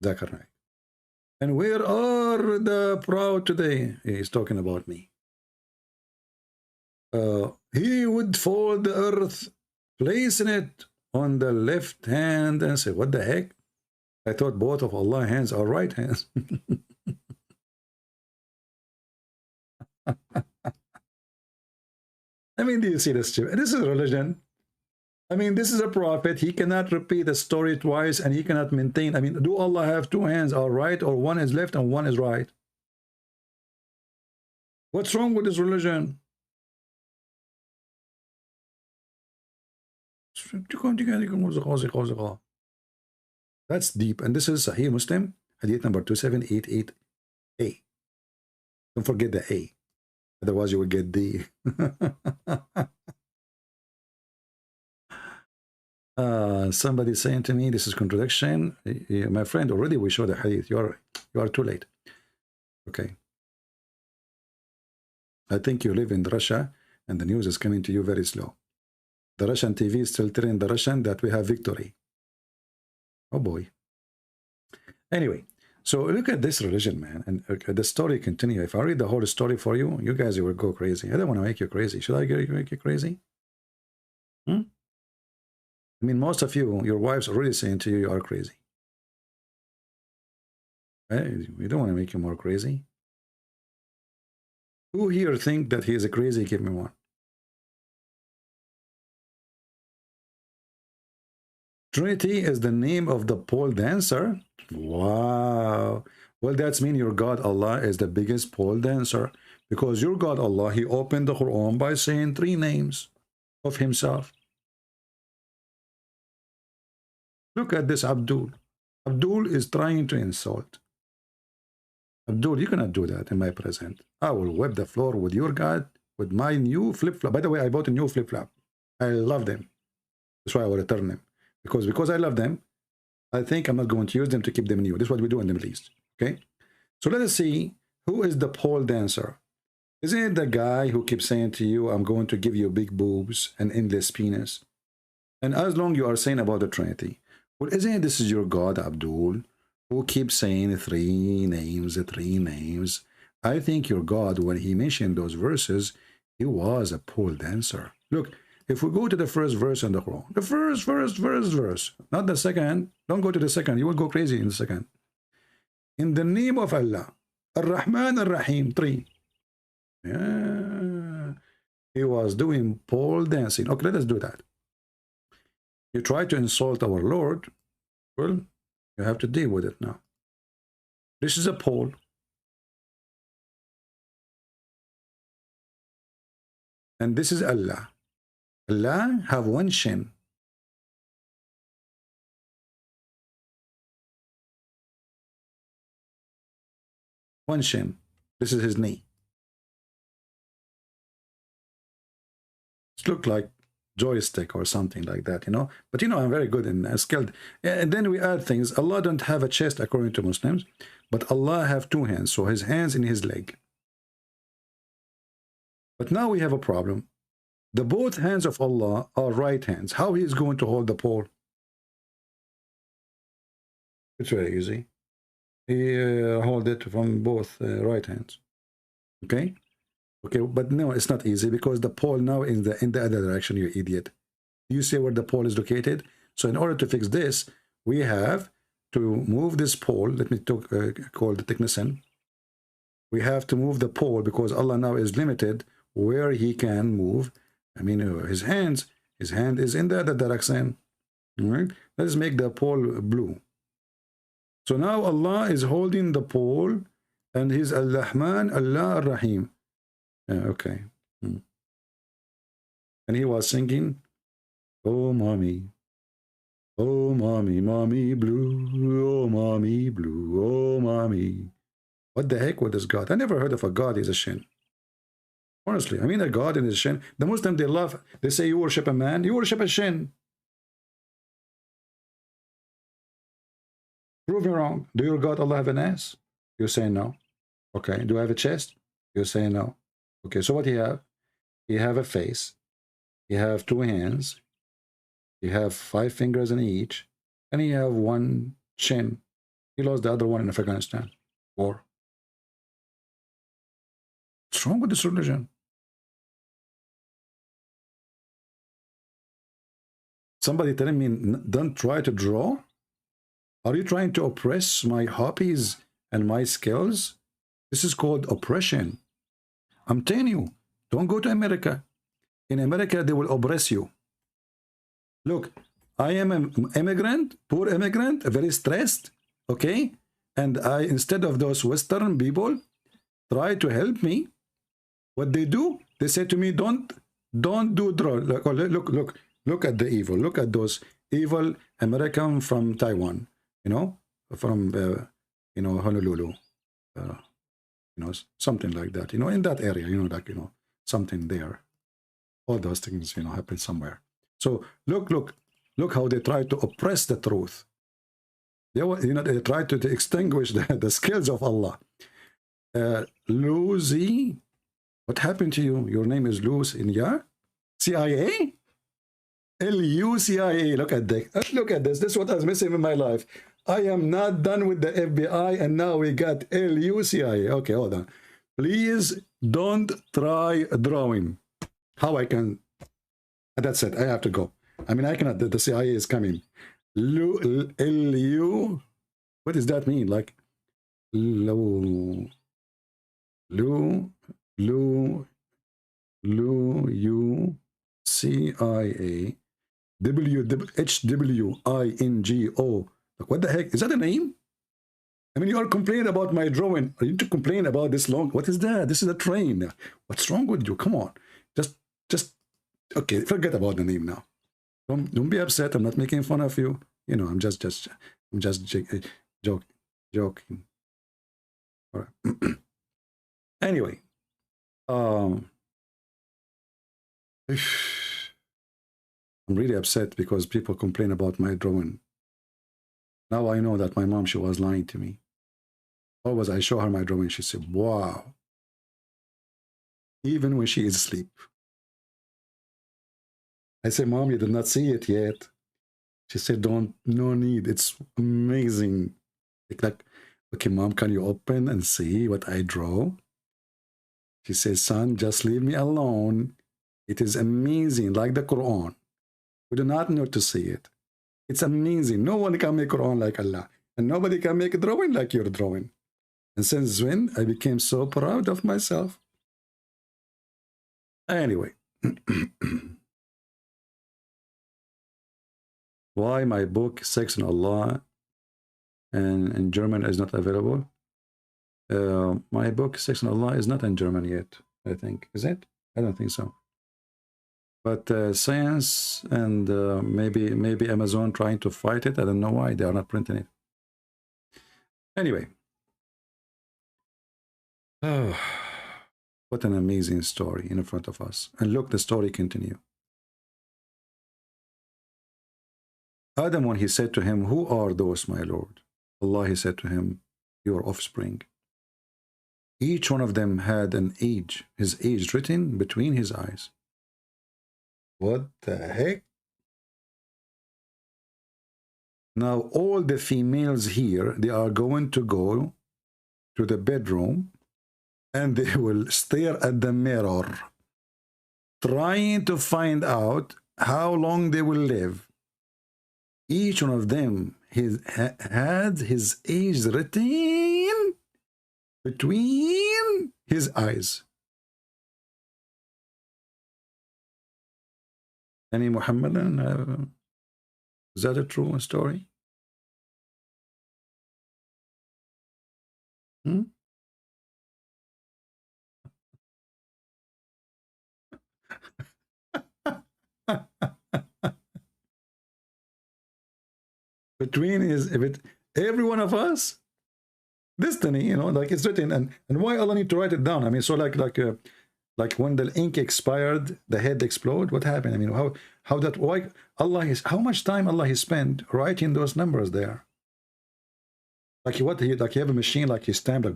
Zakir Naik. And where are the proud today? He's talking about me. He would fold the earth, placing it on the left hand and say, what the heck? I thought both of Allah's hands are right hands. I mean, do you see this? This is religion. I mean, this is a prophet. He cannot repeat the story twice and he cannot maintain. I mean, do Allah have two hands are right or one is left and one is right? What's wrong with this religion? That's deep. And this is Sahih Muslim, Hadith number 2788A. Don't forget the A. Otherwise you will get D. Somebody saying to me, this is contradiction. My friend, already we showed the Hadith. You are too late. Okay. I think you live in Russia and the news is coming to you very slow. The Russian TV is still telling the Russian that we have victory. Oh boy. Anyway, so look at this religion, man. And the story continues. If I read the whole story for you, you guys will go crazy. I don't want to make you crazy. Should I make you crazy? I mean, most of you, your wives already saying to you, you are crazy. Right? We don't want to make you more crazy. Who here think that he is a crazy? Give me one. Trinity is the name of the pole dancer. Wow. Well, that's mean your God Allah is the biggest pole dancer, because your God Allah, he opened the Quran by saying 3 names of himself. Look at this Abdul. Abdul is trying to insult. Abdul, you cannot do that in my presence. I will wipe the floor with your God, with my new flip-flop. By the way, I bought a new flip-flop. I love them. That's why I will return them. Because I love them, I think I'm not going to use them to keep them new. This is what we do in the Middle East. Okay? So let us see who is the pole dancer. Isn't it the guy who keeps saying to you, I'm going to give you big boobs and endless penis? And as long you are saying about the Trinity, well, isn't it this is your God, Abdul, who keeps saying 3 names, 3 names? I think your God, when he mentioned those verses, he was a pole dancer. Look, if we go to the first verse in the Quran, the first verse, not the second. Don't go to the second. You will go crazy in the second. In the name of Allah, Ar-Rahman Ar-Rahim, 3. Yeah. He was doing pole dancing. Okay, let us do that. You try to insult our Lord, well, you have to deal with it now. This is a pole. And this is Allah. Allah have 1 shin. One shin. This is his knee. It looks like joystick or something like that, you know. But you know, I'm very good and skilled. And then we add things. Allah don't have a chest according to Muslims, but Allah have 2 hands. So his hands in his leg. But now we have a problem. The both hands of Allah are right hands. How he is going to hold the pole? It's very easy. He hold it from both right hands. Okay? Okay, but no, it's not easy because the pole now is in the other direction, you idiot. You see where the pole is located? So in order to fix this, we have to move this pole. Let me call the technician. We have to move the pole because Allah now is limited where he can move. I mean, his hand is in the other direction. All right? Let's make the pole blue. So now Allah is holding the pole and he's Al-Rahman, Allah Ar-Rahim. Okay. And he was singing, oh mommy, mommy blue, oh mommy blue, oh mommy. What the heck with this God? I never heard of a God is a shin. Honestly, I mean a God in his shin. The Muslims, they love, they say you worship a man, you worship a shin. Prove me wrong. Do your God Allah have an ass? You're saying no. Okay. Do I have a chest? You're saying no. Okay, so what do you have? You have a face. You have 2 hands. You have 5 fingers in each. And you have 1 chin. He lost the other one in Afghanistan war. What's wrong with this religion? Somebody telling me, don't try to draw? Are you trying to oppress my hobbies and my skills? This is called oppression. I'm telling you, don't go to America. In America, they will oppress you. Look, I am an immigrant, poor immigrant, very stressed, okay? And I, instead of those Western people try to help me, what they do, they say to me, don't do draw. Look at the evil. Look at those evil American from Taiwan, you know, from, you know, Honolulu, you know, something like that, you know, in that area, you know, like, you know, something there. All those things, you know, happen somewhere. So look how they try to oppress the truth. They, you know, they try to extinguish the skills of Allah. Lucy, what happened to you? Your name is Luz in CIA? L-U-C-I-A. Look at that. Look at this. This is what I was missing in my life. I am not done with the FBI, and now we got L-U-C-I-A. Okay, hold on. Please don't try drawing. How I can... That's it. I have to go. I mean, I cannot. The CIA is coming. L-U... What does that mean? Like... U-C-I-A... W-H-W-I-N-G-O. What the heck? Is that a name? I mean, you are complaining about my drawing. Are you to complain about this long? What is that? This is a train. What's wrong with you? Come on. Just, okay, forget about the name now. Don't be upset. I'm not making fun of you. You know, I'm just joking. All right. Anyway, I'm really upset because people complain about my drawing. Now I know that my mom, she was lying to me. Always I show her my drawing, she said, wow. Even when she is asleep. I said, Mom, you did not see it yet. She said, no need, it's amazing. Like, okay, Mom, can you open and see what I draw? She says, son, just leave me alone. It is amazing, like the Quran. We do not need to see it. It's amazing. No one can make Quran like Allah. And nobody can make a drawing like you're drawing. And since when, I became so proud of myself. Anyway. Why my book, Sex and Allah, and in German is not available? My book, Sex and Allah, is not in German yet, I think. Is it? I don't think so. But Science and maybe Amazon trying to fight it. I don't know why they are not printing it. Anyway. Oh, what an amazing story in front of us. And look, the story continue. Adam, when he said to him, who are those, my Lord? Allah, he said to him, your offspring. Each one of them had an age, his age written between his eyes. What the heck? Now, all the females here, they are going to go to the bedroom and they will stare at the mirror, trying to find out how long they will live. Each one of them had his age written between his eyes. Any Muhammadan? Is that a true story? Between every one of us? Destiny, you know, like it's written, and why Allah need to write it down? I mean, so like when the ink expired, the head explode. What happened? I mean, how that, why Allah is, how much time Allah has spent writing those numbers there? Like what he, like you have a machine, like he stamped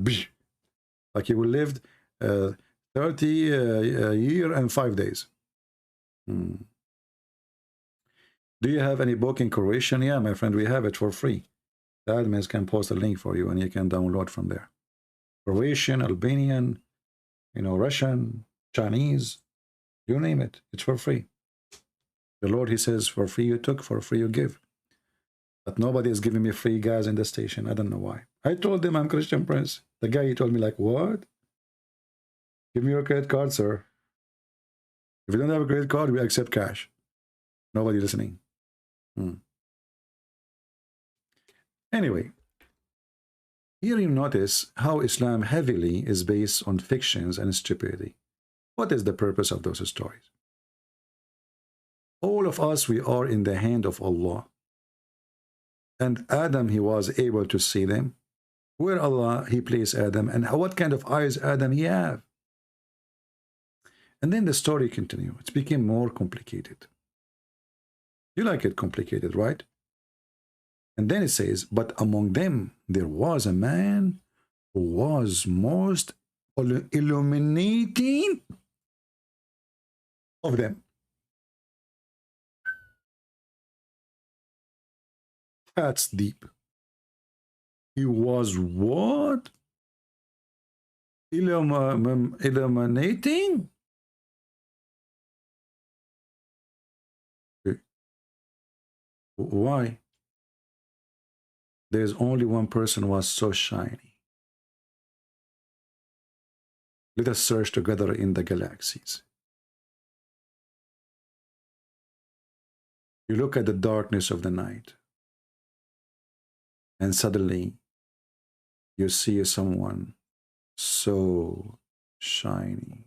like he will lived 30 year and 5 days. Do you have any book in Croatian? Yeah, my friend, we have it for free. The admins can post a link for you and you can download from there. Croatian, Albanian, you know, Russian, Chinese, you name it, it's for free. The Lord, he says, for free you took, for free you give. But nobody is giving me free gas in the station. I don't know why. I told them I'm Christian Prince. The guy, he told me like, what? Give me your credit card, sir. If you don't have a credit card, we accept cash. Nobody listening. Anyway, here you notice how Islam heavily is based on fictions and stupidity. What is the purpose of those stories? All of us, we are in the hand of Allah. And Adam, he was able to see them. Where Allah, he placed Adam, and what kind of eyes Adam he have. And then the story continued. It became more complicated. You like it complicated, right? And then it says, but among them, there was a man who was most illuminating of them. That's deep. He was what? Illuminating? Why? There's only one person who was so shiny. Let us search together in the galaxies. You look at the darkness of the night, and suddenly you see someone so shiny.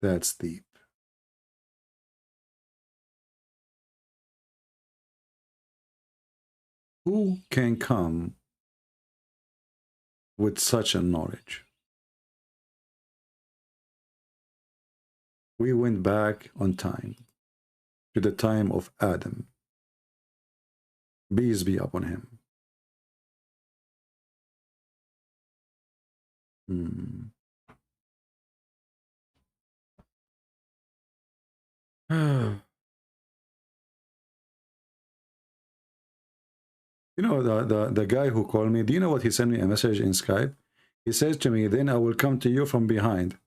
That's deep. Who can come with such a knowledge? We went back on time to the time of Adam. Peace be upon him. You know, the guy who called me, do you know what he sent me a message in Skype? He says to me, then I will come to you from behind.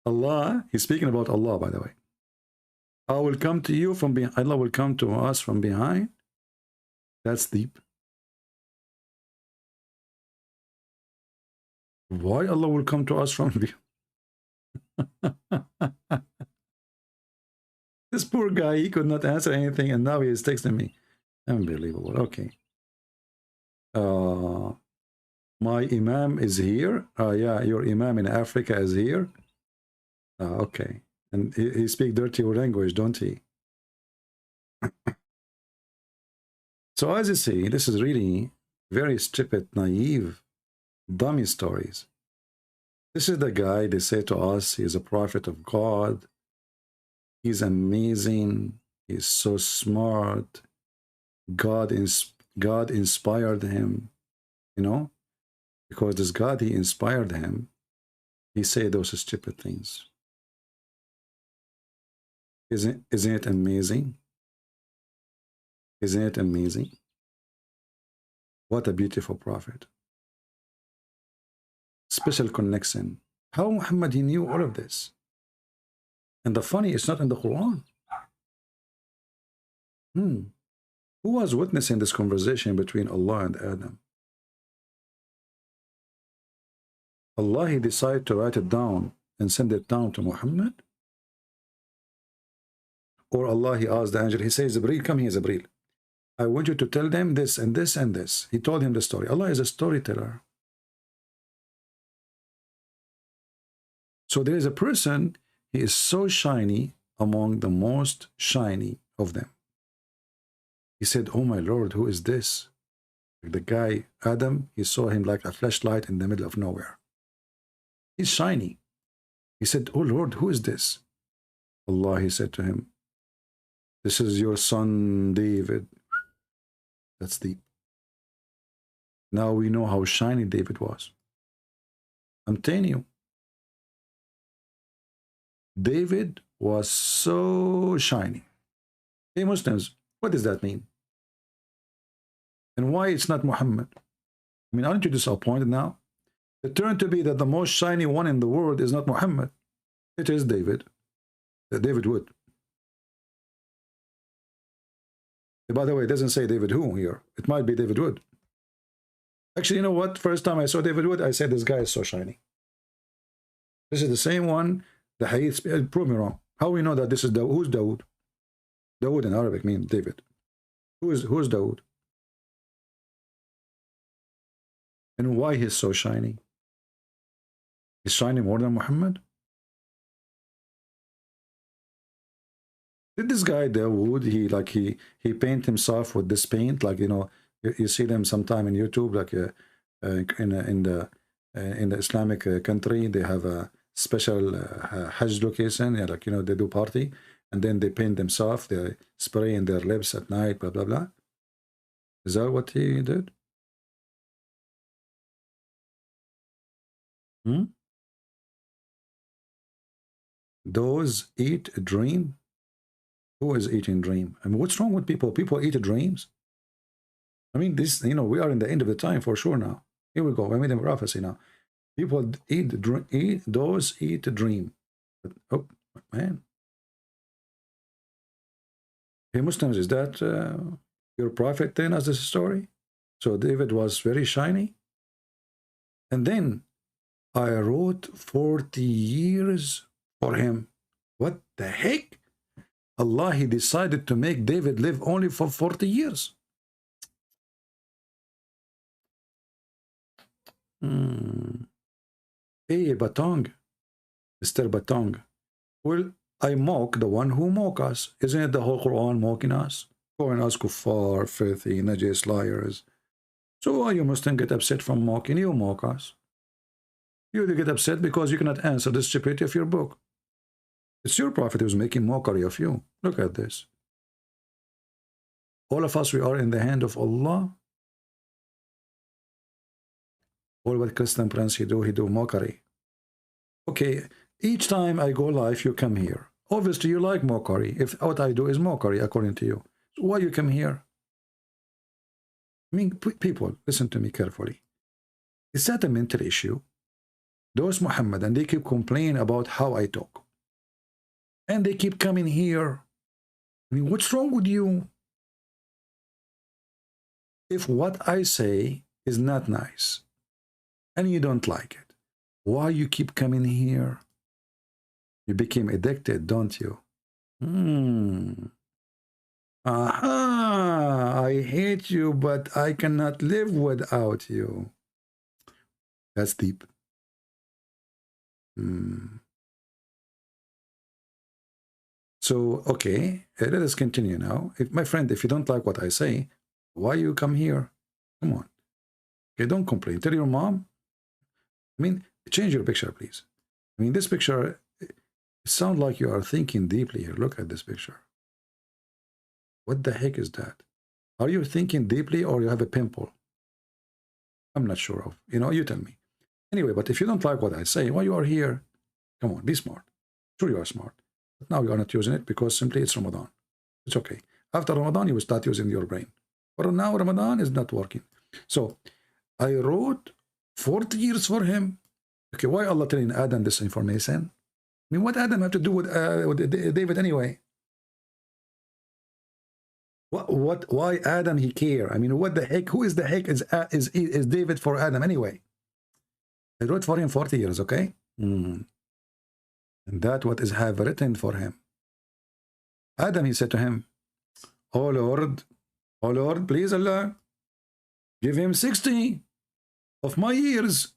Allah, he's speaking about Allah, by the way. I will come to you from behind. Allah will come to us from behind. That's deep. Why Allah will come to us from behind? This poor guy, he could not answer anything, and now he is texting me. Unbelievable. Okay. My Imam is here. Yeah, your Imam in Africa is here. Okay. And he speaks dirty language, don't he? So as you see, this is really very stupid, naive, dummy stories. This is the guy, they say to us, he is a prophet of God. He's amazing. He's so smart. God inspired him, you know, because this God, he inspired him. He said those stupid things. Isn't it amazing? Isn't it amazing? What a beautiful prophet. Special connection. How Muhammad, he knew all of this? And the funny, it's not in the Quran. Who was witnessing this conversation between Allah and Adam? Allah, he decided to write it down and send it down to Muhammad? Or Allah, he asked the angel, he says, Jibreel, come here, Jibreel. I want you to tell them this and this and this. He told him the story. Allah is a storyteller. So there is a person, he is so shiny, among the most shiny of them. He said, oh my Lord, who is this? The guy, Adam, he saw him like a flashlight in the middle of nowhere. He's shiny. He said, oh Lord, who is this? Allah, he said to him, this is your son David. That's deep. Now we know how shiny David was. I'm telling you, David was so shiny. Hey Muslims, what does that mean? And why it's not Muhammad? I mean, aren't you disappointed now? It turned to be that the most shiny one in the world is not Muhammad. It is David. David Wood. By the way, it doesn't say David who here. It might be David Wood. Actually, you know what? First time I saw David Wood, I said, this guy is so shiny. This is the same one. The Hadith, prove me wrong. How we know that this is Dawood? Who's Dawood? Dawood in Arabic means David. Who's Dawood? And why he's so shiny? He's shiny more than Muhammad? Did this guy Dawood, he paint himself with this paint, like, you know, you see them sometime in YouTube, like in the Islamic country, they have a special Hajj location, yeah, like, you know, they do party, and then they paint themselves, they spray in their lips at night, blah, blah, blah. Is that what he did? Those eat a dream? Who is eating dream? I mean, what's wrong with people? People eat dreams? I mean, this, you know, we are in the end of the time for sure now. Here we go. I made a prophecy now. People eat a dream. But, oh, man. Hey, Muslims, is that your prophet telling us this story? So David was very shiny. And then I wrote 40 years for him. What the heck? Allah, he decided to make David live only for 40 years. Hey, Batong, Mr. Batong. Well, I mock the one who mock us. Isn't it the whole Quran mocking us? Calling us kuffar, filthy, najis, liars. So why you Muslim get upset from mocking? You mock us. You get upset because you cannot answer the stupidity of your book. It's your prophet who's making mockery of you. Look at this. All of us, we are in the hand of Allah. All what Christian prince he do mockery. Okay, each time I go live, you come here. Obviously, you like mockery. If what I do is mockery, according to you. So why you come here? I mean, people, listen to me carefully. Is that a mental issue? Those Muhammad, and they keep complaining about how I talk. And they keep coming here. I mean, what's wrong with you? If what I say is not nice, and you don't like it, why you keep coming here? You became addicted, don't you? Aha! I hate you, but I cannot live without you. That's deep. So, okay, let us continue now. If my friend, if you don't like what I say, why you come here? Come on. Okay, don't complain. Tell your mom. I mean, change your picture, please. I mean, this picture, it sounds like you are thinking deeply here. Look at this picture. What the heck is that? Are you thinking deeply or you have a pimple? I'm not sure of. You know, you tell me. Anyway, but if you don't like what I say, why you are here? Come on, be smart. Sure, you are smart. But now you are not using it because simply it's Ramadan. It's okay. After Ramadan, you will start using your brain. But now Ramadan is not working. So I wrote 40 years for him. Okay, why Allah telling Adam this information? I mean, what Adam have to do with David anyway? Why Adam he care? I mean, what the heck? Who is the heck is David for Adam anyway? I wrote for him 40 years, okay? And that what is have written for him. Adam, he said to him, oh Lord, please Allah, give him 60 of my years.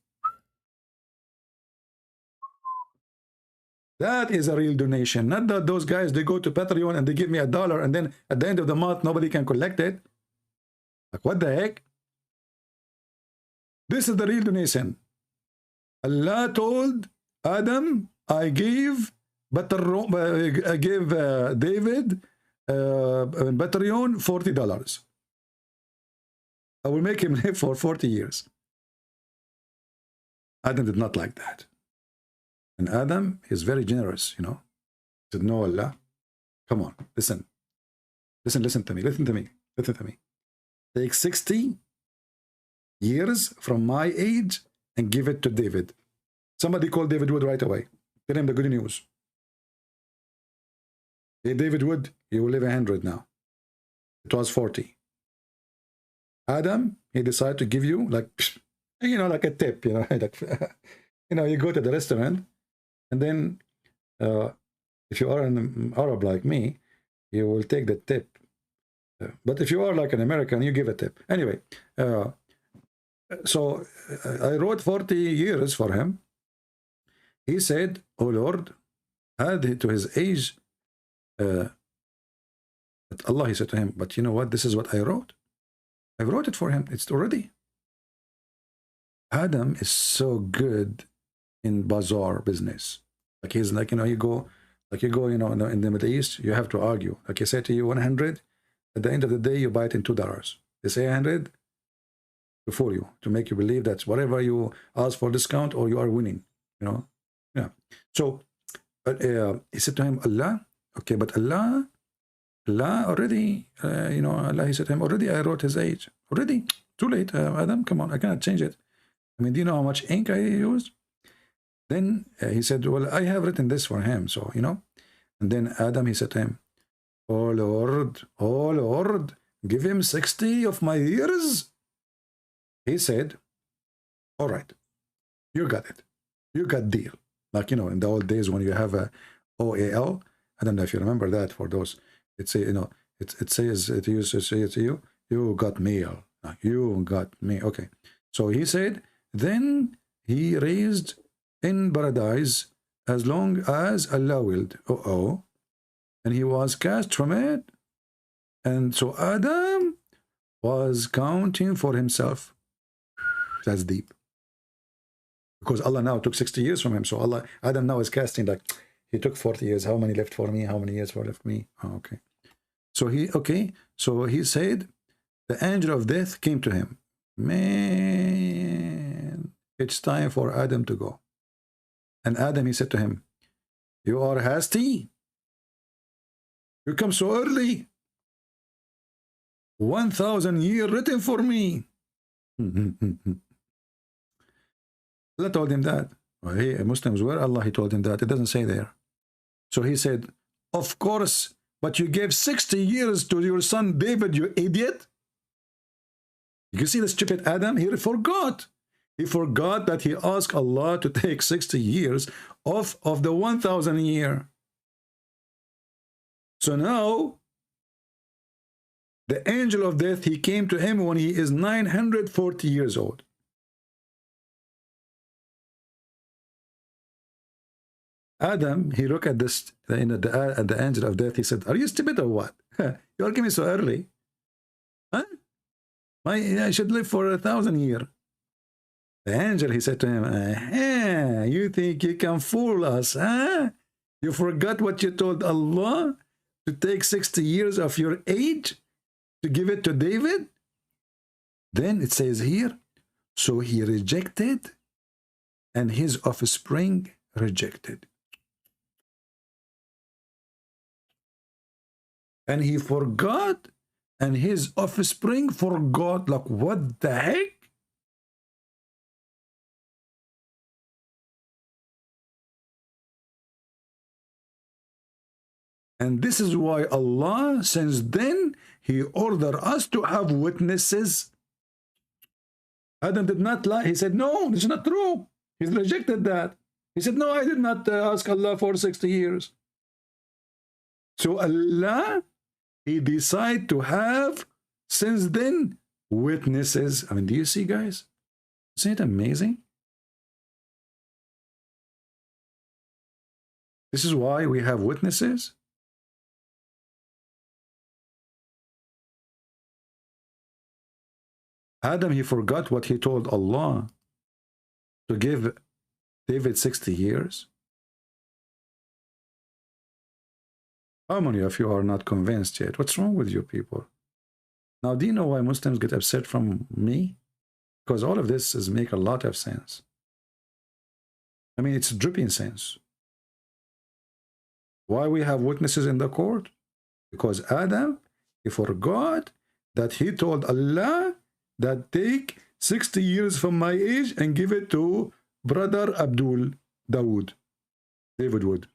That is a real donation. Not that those guys, they go to Patreon and they give me $1 and then at the end of the month, nobody can collect it. Like, what the heck? This is the real donation. Allah told Adam, I gave David Patreon $40. I will make him live for 40 years. Adam did not like that. And Adam is very generous, you know. He said, no, Allah, come on, listen. Listen to me. Take 60 years from my age and give it to David. Somebody call David Wood right away. Tell him the good news. Hey, David Wood, you will live 100 now. It was 40. Adam, he decided to give you like, you know, like a tip, you know, like, you know, you go to the restaurant and then if you are an Arab like me, you will take the tip. But if you are like an American, you give a tip. Anyway, so I wrote 40 years for him. He said, oh Lord, add to his age. But Allah, he said to him, but you know what? This is what I wrote. I wrote it for him. It's already. Adam is so good in bazaar business. Like he's like, you know, you go, you know, in the Middle East, you have to argue. Like I say to you, 100. At the end of the day, you buy it in $2. They say 100 to fool you, to make you believe that whatever you ask for discount or you are winning, you know. Yeah. So he said to him, Allah, okay, but Allah already, you know, Allah, he said to him, already I wrote his age. Already, too late, Adam, come on, I cannot change it. I mean, do you know how much ink I used? Then he said, well, I have written this for him, so, you know. And then Adam, he said to him, oh Lord, give him 60 of my years. He said, all right, you got it. You got deal. Like, you know, in the old days when you have a OAL, I don't know if you remember that for those, it say, you know, it says, it used to say to you, you got mail. Like, you got me. Okay. So he said, then he raised in paradise as long as Allah willed. And he was cast from it. And so Adam was counting for himself. That's deep. Because Allah now took 60 years from him. So Adam now is casting like, he took 40 years. How many left for me? How many years left for me? Oh, okay. So he said, the angel of death came to him. Man, it's time for Adam to go. And Adam, he said to him, you are hasty. You come so early. 1,000 years written for me. Allah told him that. Hey, Muslims, where Allah, he told him that. It doesn't say there. So he said, of course, but you gave 60 years to your son David, you idiot. You see the stupid Adam? He forgot. He forgot that he asked Allah to take 60 years off of the 1,000 year. So now, the angel of death, he came to him when he is 940 years old. Adam, he looked at this, at the angel of death. He said, are you stupid or what? You are giving me so early. Huh? I should live for 1,000 years. The angel, he said to him, you think you can fool us, huh? You forgot what you told Allah to take 60 years of your age to give it to David? Then it says here, so he rejected and his offspring rejected. And he forgot and his offspring forgot. Like, what the heck? And this is why Allah, since then, he ordered us to have witnesses. Adam did not lie. He said, no, this is not true. He's rejected that. He said, no, I did not ask Allah for 60 years. So Allah, he decided to have, since then, witnesses. I mean, do you see, guys? Isn't it amazing? This is why we have witnesses. Adam, he forgot what he told Allah to give David 60 years. How many of you are not convinced yet? What's wrong with you people? Now, do you know why Muslims get upset from me? Because all of this is make a lot of sense. I mean, it's dripping sense. Why we have witnesses in the court? Because Adam, he forgot that he told Allah that take 60 years from my age and give it to brother David Wood.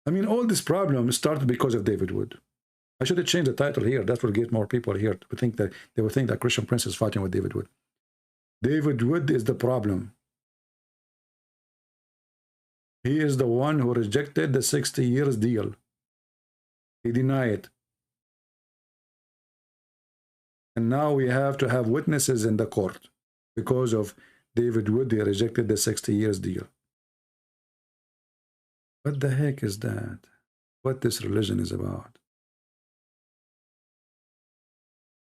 I mean, all this problem started because of David Wood. I should have changed the title here. That will get more people here to think that they will think that Christian Prince is fighting with David Wood. David Wood is the problem. He is the one who rejected the 60 years deal. He denied it. And now we have to have witnesses in the court because of David Wood. He rejected the 60 years deal. What the heck is that? What this religion is about?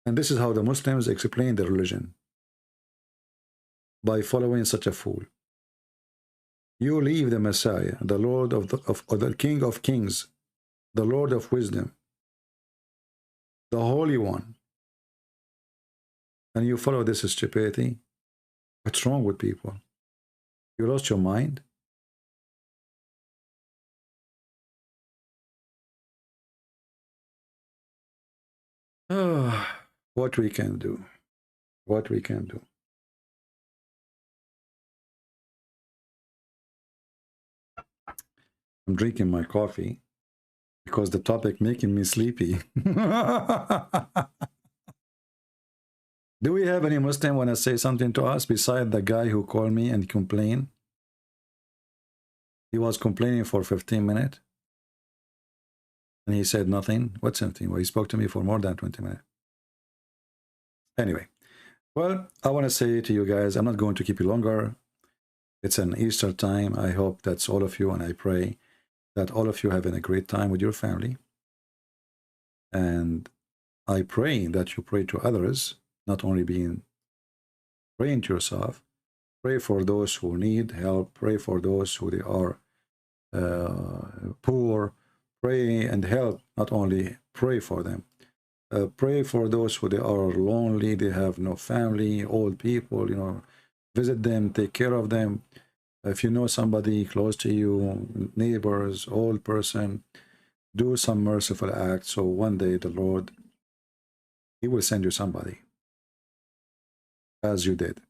And this is how the Muslims explain their religion. By following such a fool. You leave the Messiah, the Lord of the King of Kings, the Lord of Wisdom, the Holy One, and you follow this stupidity. What's wrong with people? You lost your mind? What we can do. What we can do. I'm drinking my coffee because the topic making me sleepy. Do we have any Muslim want to say something to us beside the guy who called me and complained? He was complaining for 15 minutes. And he said nothing. What's something? Well, he spoke to me for more than 20 minutes. Anyway, well, I want to say to you guys, I'm not going to keep you longer. It's an Easter time. I hope that's all of you, and I pray that all of you having a great time with your family. And I pray that you pray to others, not only praying to yourself. Pray for those who need help. Pray for those who they are poor. Pray and help, not only pray for them. Pray for those who they are lonely, they have no family, old people, you know, visit them, take care of them. If you know somebody close to you, neighbors, old person, do some merciful act. So one day the Lord, He will send you somebody, as you did.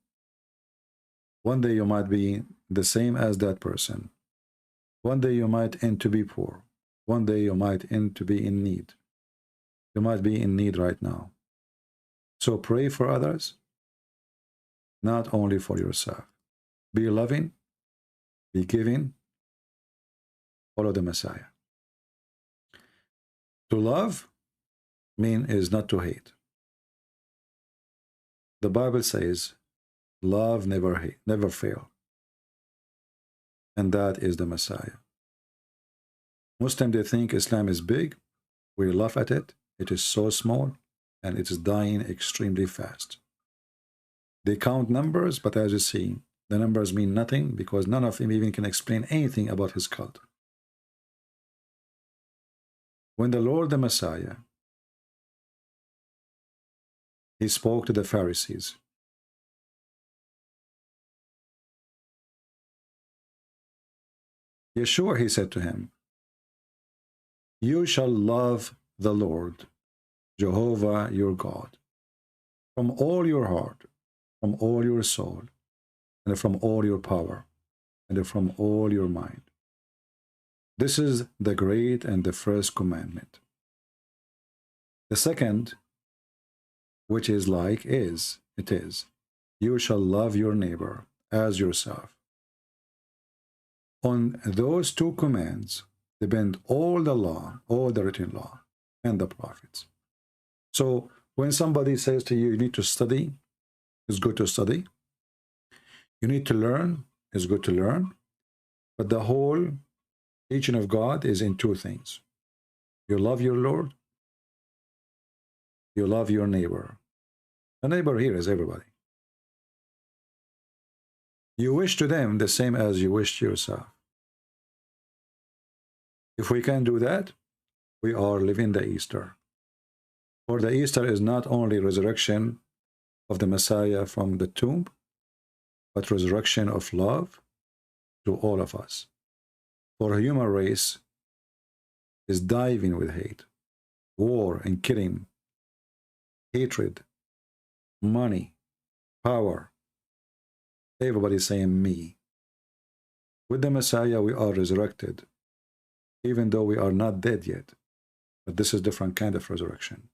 One day you might be the same as that person. One day you might end to be poor. One day you might end to be in need. You might be in need right now. So pray for others, not only for yourself. Be loving, be giving, follow the Messiah. To love is not to hate. The Bible says, love never fail. And that is the Messiah. Muslims, they think Islam is big. We laugh at it. It is so small, and it is dying extremely fast. They count numbers, but as you see, the numbers mean nothing because none of them even can explain anything about his cult. When the Lord, the Messiah, He spoke to the Pharisees. Yeshua, He said to him, you shall love the Lord, Jehovah your God, from all your heart, from all your soul, and from all your power, and from all your mind. This is the great and the first commandment. The second, which is like, is, you shall love your neighbor as yourself. On those two commands depend all the law, all the written law, and the prophets. So when somebody says to you, you need to study, it's good to study. You need to learn, is good to learn, but the whole teaching of God is in two things. You love your Lord, you love your neighbor. The neighbor here is everybody. You wish to them the same as you wish to yourself. If we can do that, we are living the Easter. For the Easter is not only resurrection of the Messiah from the tomb, but resurrection of love to all of us. For the human race is diving with hate, war and killing, hatred, money, power. Everybody saying me. With the Messiah we are resurrected, even though we are not dead yet. But this is a different kind of resurrection.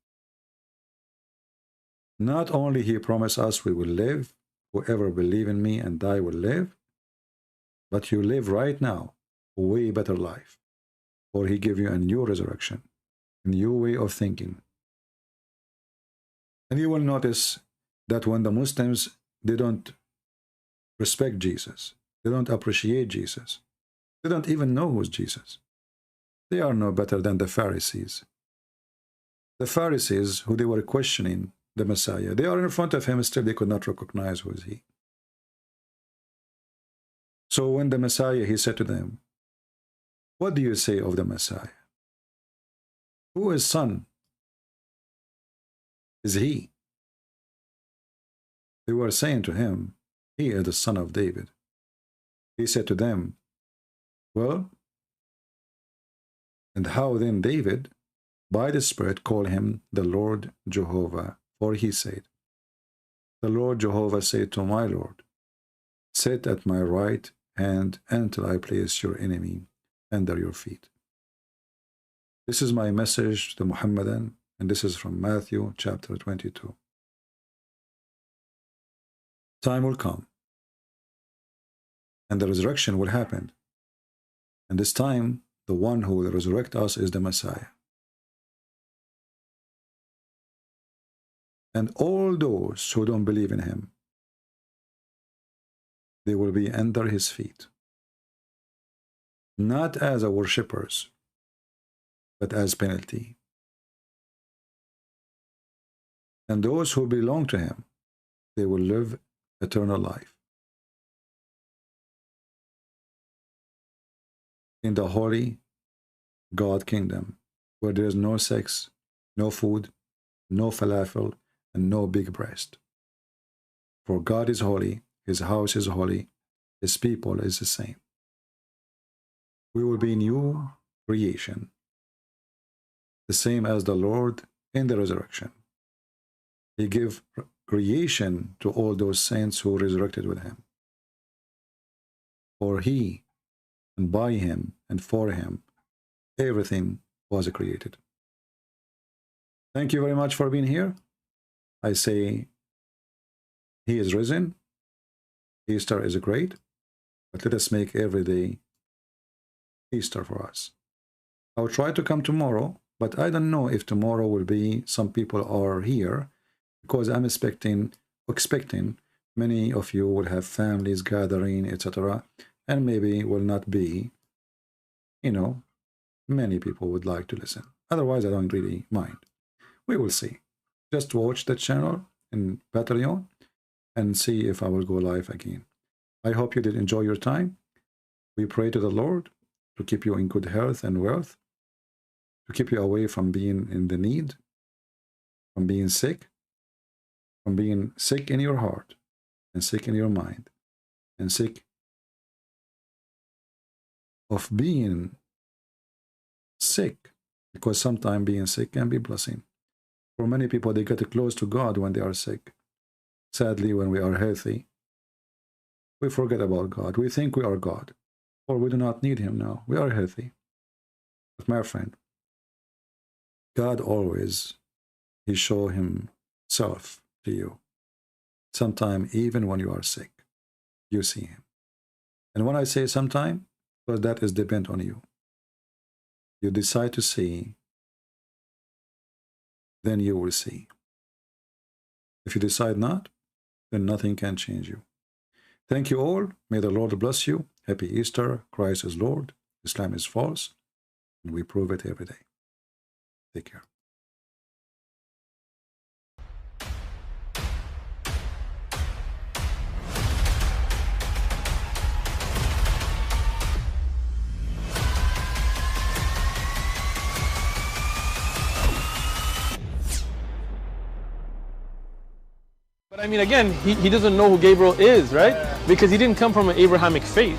Not only he promised us we will live, whoever believe in me and die will live, but you live right now a way better life. For he give you a new resurrection, a new way of thinking. And you will notice that when the Muslims, they don't respect Jesus, they don't appreciate Jesus, they don't even know who's Jesus. They are no better than the Pharisees. The Pharisees, who they were questioning the Messiah, they are in front of him, still they could not recognize who is he. So when the Messiah, he said to them, what do you say of the Messiah? Who is son is he? They were saying to him, he is the son of David. He said to them, well, and how then David, by the Spirit, call him the Lord Jehovah? For he said, the Lord Jehovah said to my Lord, sit at my right hand until I place your enemy under your feet. This is my message to Muhammadan, and this is from Matthew chapter 22. Time will come, and the resurrection will happen. And this time, the one who will resurrect us is the Messiah. And all those who don't believe in him, they will be under his feet. Not as a worshippers, but as penalty. And those who belong to him, they will live eternal life in the holy God kingdom, where there is no sex, no food, no falafel, and no big breast. For God is holy, his house is holy, his people is the same. We will be new creation, the same as the Lord in the resurrection. He gave creation to all those saints who resurrected with him. For he, and by him, and for him, everything was created. Thank you very much for being here. I say, he is risen. Easter is great, but let us make every day Easter for us. I'll try to come tomorrow, but I don't know if tomorrow will be, some people are here, because I'm expecting many of you will have families gathering, etc., and maybe will not be, many people would like to listen. Otherwise, I don't really mind. We will see. Just watch the channel in Patreon and see if I will go live again. I hope you did enjoy your time. We pray to the Lord to keep you in good health and wealth, to keep you away from being in the need, from being sick in your heart, and sick in your mind, and sick of being sick, because sometimes being sick can be a blessing. For many people, they get close to God when they are sick. Sadly, when we are healthy, we forget about God. We think we are God, or we do not need him now. We are healthy. But my friend, God always, he show himself to you. Sometime, even when you are sick, you see him. And when I say sometime, because that is depend on you. You decide to see, then you will see. If you decide not, then nothing can change you. Thank you all. May the Lord bless you. Happy Easter. Christ is Lord. Islam is false. And we prove it every day. Take care. But I mean, again, he doesn't know who Gabriel is, right? Because he didn't come from an Abrahamic faith.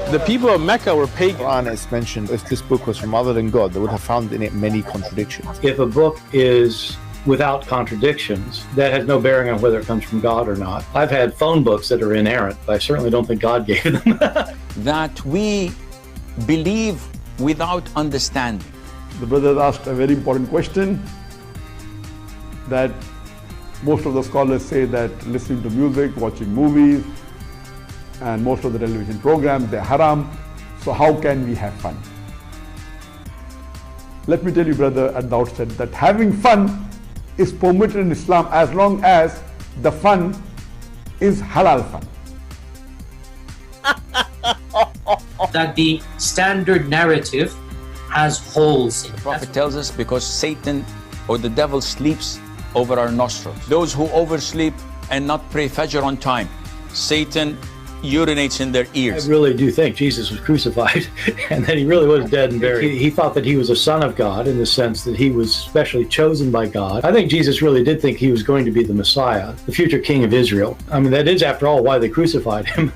The people of Mecca were pagan. Quran is mentioned, if this book was from other than God, they would have found in it many contradictions. If a book is without contradictions, that has no bearing on whether it comes from God or not. I've had phone books that are inerrant, but I certainly don't think God gave them. That we believe without understanding. The brother asked a very important question, that most of the scholars say that listening to music, watching movies, and most of the television programs, they're haram. So how can we have fun? Let me tell you, brother, at the outset, that having fun is permitted in Islam as long as the fun is halal fun. That the standard narrative has holes in it. The Prophet tells us because Satan or the devil sleeps over our nostrils. Those who oversleep and not pray Fajr on time, Satan urinates in their ears. I really do think Jesus was crucified and that he really was dead and buried. He thought that he was a son of God in the sense that he was specially chosen by God. I think Jesus really did think he was going to be the Messiah, the future king of Israel. I mean, that is, after all, why they crucified him.